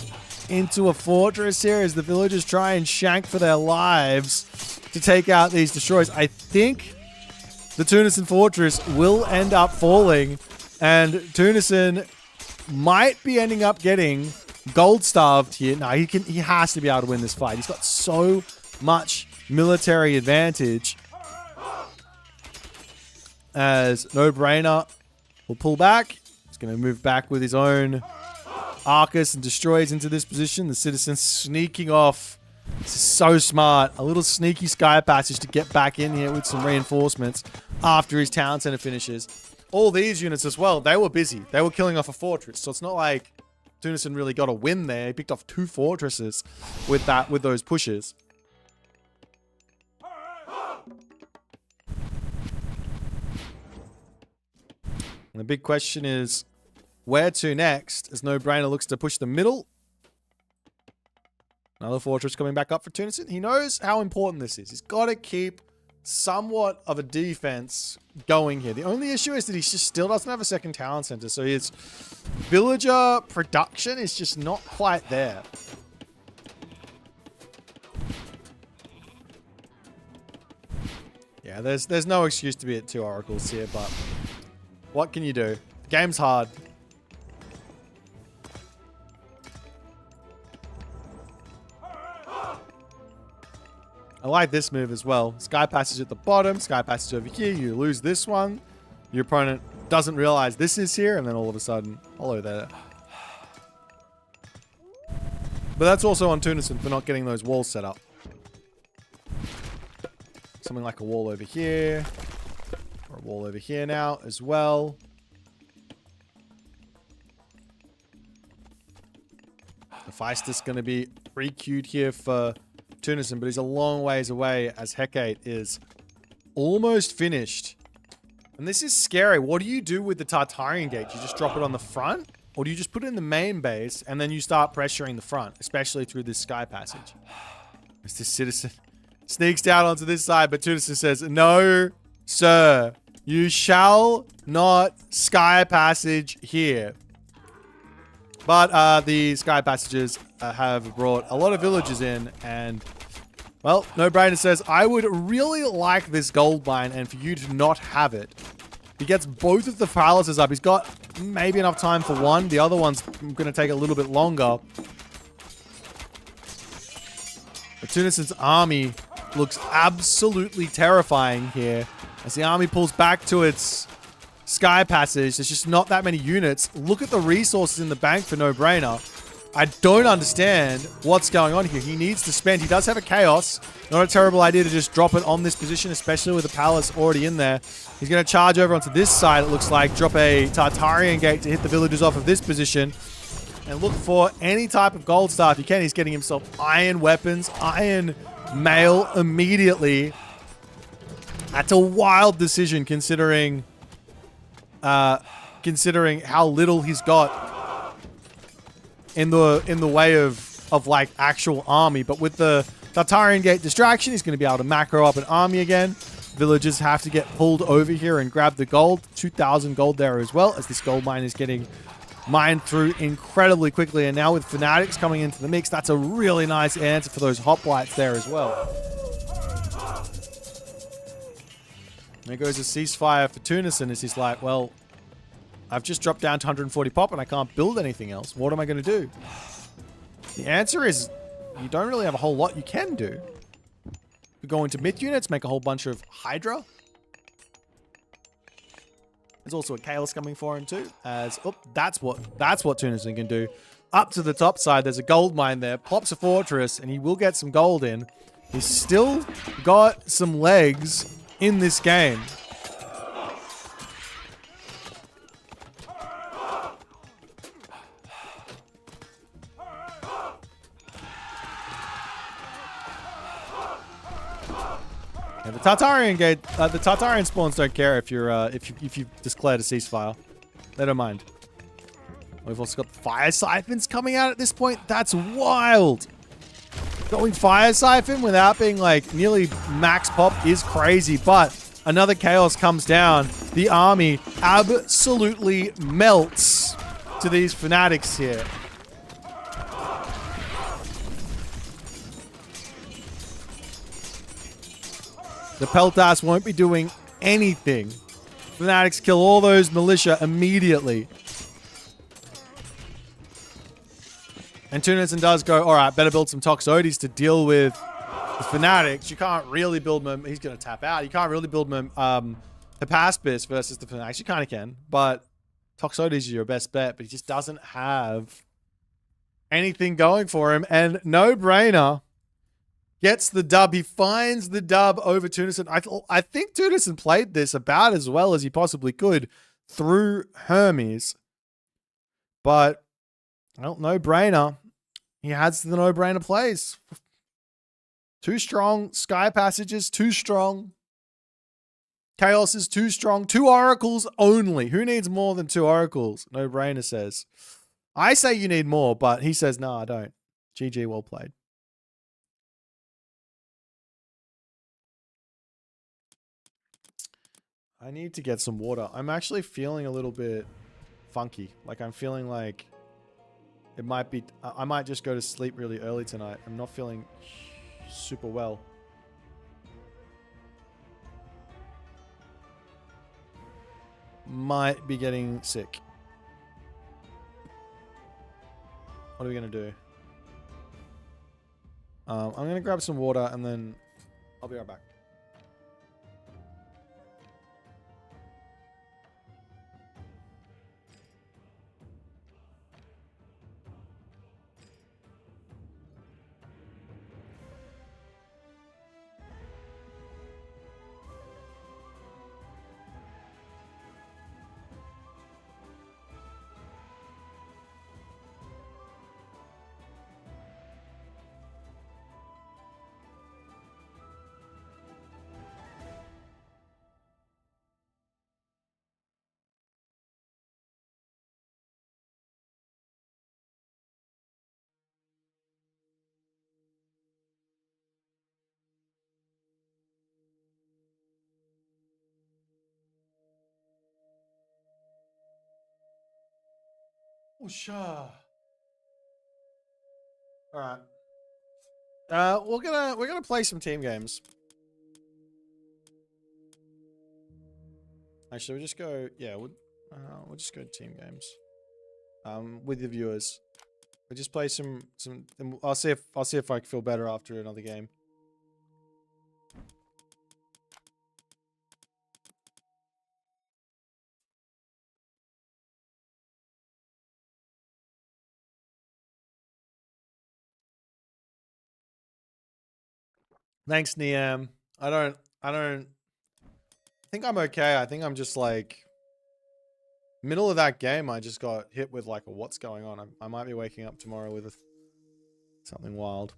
into a fortress here as the villagers try and shank for their lives to take out these destroyers. I think the Tunison fortress will end up falling, and Tunison might be ending up getting gold starved here. No, he has to be able to win this fight. He's got so much military advantage. As No Brainer will pull back. He's going to move back with his own Arcus and destroys into this position. The citizens sneaking off. This is so smart. A little sneaky sky passage to get back in here with some reinforcements after his town center finishes. All these units as well, they were busy. They were killing off a fortress. So it's not like Tunison really got a win there. He picked off 2 fortresses with those pushes. And the big question is, where to next? As No Brainer looks to push the middle. Another fortress coming back up for Tunison. He knows how important this is. He's got to keep somewhat of a defense going here. The only issue is that he just still doesn't have a second town center. So his villager production is just not quite there. Yeah, there's no excuse to be at 2 oracles here, but what can you do? The game's hard. I like this move as well. Sky Passage at the bottom, Sky Passage over here. You lose this one. Your opponent doesn't realize this is here, and then all of a sudden, hollow there. But that's also on Tunison for not getting those walls set up. Something like a wall over here. Or a wall over here now as well. The Feist going to be re-queued here for Tunison, but he's a long ways away as Hecate is almost finished. And this is scary. What do you do with the Tartarian Gate? You just drop it on the front? Or do you just put it in the main base and then you start pressuring the front, especially through this Sky Passage? As this citizen sneaks down onto this side, but Tunison says, no, sir. You shall not Sky Passage here. But the Sky Passages have brought a lot of villagers in, and, well, No Brainer says, I would really like this gold mine and for you to not have it. He gets both of the palaces up. He's got maybe enough time for one. The other one's going to take a little bit longer. But Tunison's army looks absolutely terrifying here. As the army pulls back to its Sky Passage, there's just not that many units. Look at the resources in the bank for No Brainer. I don't understand what's going on here. He needs to spend. He does have a Chaos. Not a terrible idea to just drop it on this position, especially with the palace already in there. He's going to charge over onto this side, it looks like. Drop a Tartarian Gate to hit the villagers off of this position. And look for any type of gold star if you can. He's getting himself iron weapons, iron mail immediately. That's a wild decision considering how little he's got in the way of like actual army. But with the Tartarian Gate distraction, he's going to be able to macro up an army again. Villagers have to get pulled over here and grab the gold. 2,000 gold there as well, as this gold mine is getting mined through incredibly quickly. And now with Fanatics coming into the mix, that's a really nice answer for those hoplites there as well. There goes a ceasefire for Tunison as he's like, well, I've just dropped down to 140 pop and I can't build anything else. What am I going to do? The answer is you don't really have a whole lot you can do. You go into myth units, make a whole bunch of Hydra. There's also a Chaos coming for him too. As that's what Tunison can do. Up to the top side, there's a gold mine there. Pops a fortress, and he will get some gold in. He's still got some legs in this game. Yeah, the Tartarian Gate, the Tartarian spawns don't care if you're if you've declared a ceasefire. They don't mind. We've also got Fire Siphons coming out at this point. That's wild. Going Fire Siphon without being like nearly max pop is crazy, but another Chaos comes down. The army absolutely melts to these Fanatics here. The Peltas won't be doing anything. Fanatics kill all those militia immediately. And Tunison does go, all right, better build some Toxotes to deal with the Fanatics. You can't really build him. He's going to tap out. You can't really build him Hypaspis versus the Fanatics. You kind of can, but Toxotes is your best bet, but he just doesn't have anything going for him. And No Brainer gets the dub. He finds the dub over Tunison. I think Tunison played this about as well as he possibly could through Hermes. But, well, No Brainer. He has the No Brainer plays. Too strong. Sky Passages, too strong. Chaos is too strong. 2 oracles only. Who needs more than 2 oracles? No Brainer says. I say you need more, but he says, no, I don't. GG, well played. I need to get some water. I'm actually feeling a little bit funky. Like I'm feeling like it might be, I might just go to sleep really early tonight. I'm not feeling super well. Might be getting sick. What are we going to do? I'm going to grab some water and then I'll be right back. Oh, sure. All right. We're gonna play some team games. Actually, we'll just go. Yeah, we'll just go team games. With the viewers. We'll just play some. I'll see if I feel better after another game. Thanks, Niam. I think I'm okay. I think I'm just like middle of that game. I just got hit with like a what's going on. I might be waking up tomorrow with something wild.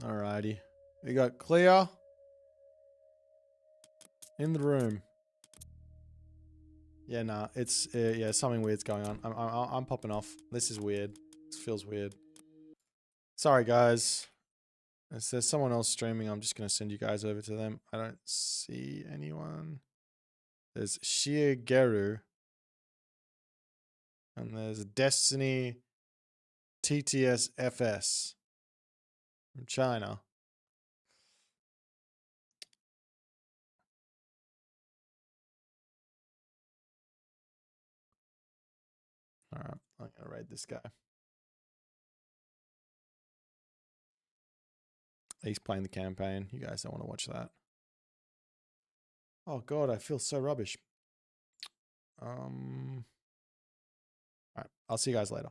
Alrighty. We got Cleo in the room. Yeah, nah, it's yeah, something weird's going on. I'm popping off. This is weird. This feels weird. Sorry, guys. If there's someone else streaming, I'm just gonna send you guys over to them. I don't see anyone. There's Shigeru. And there's Destiny TTSFS from China. Alright, I'm gonna raid this guy. He's playing the campaign. You guys don't want to watch that. Oh god, I feel so rubbish. Alright, I'll see you guys later.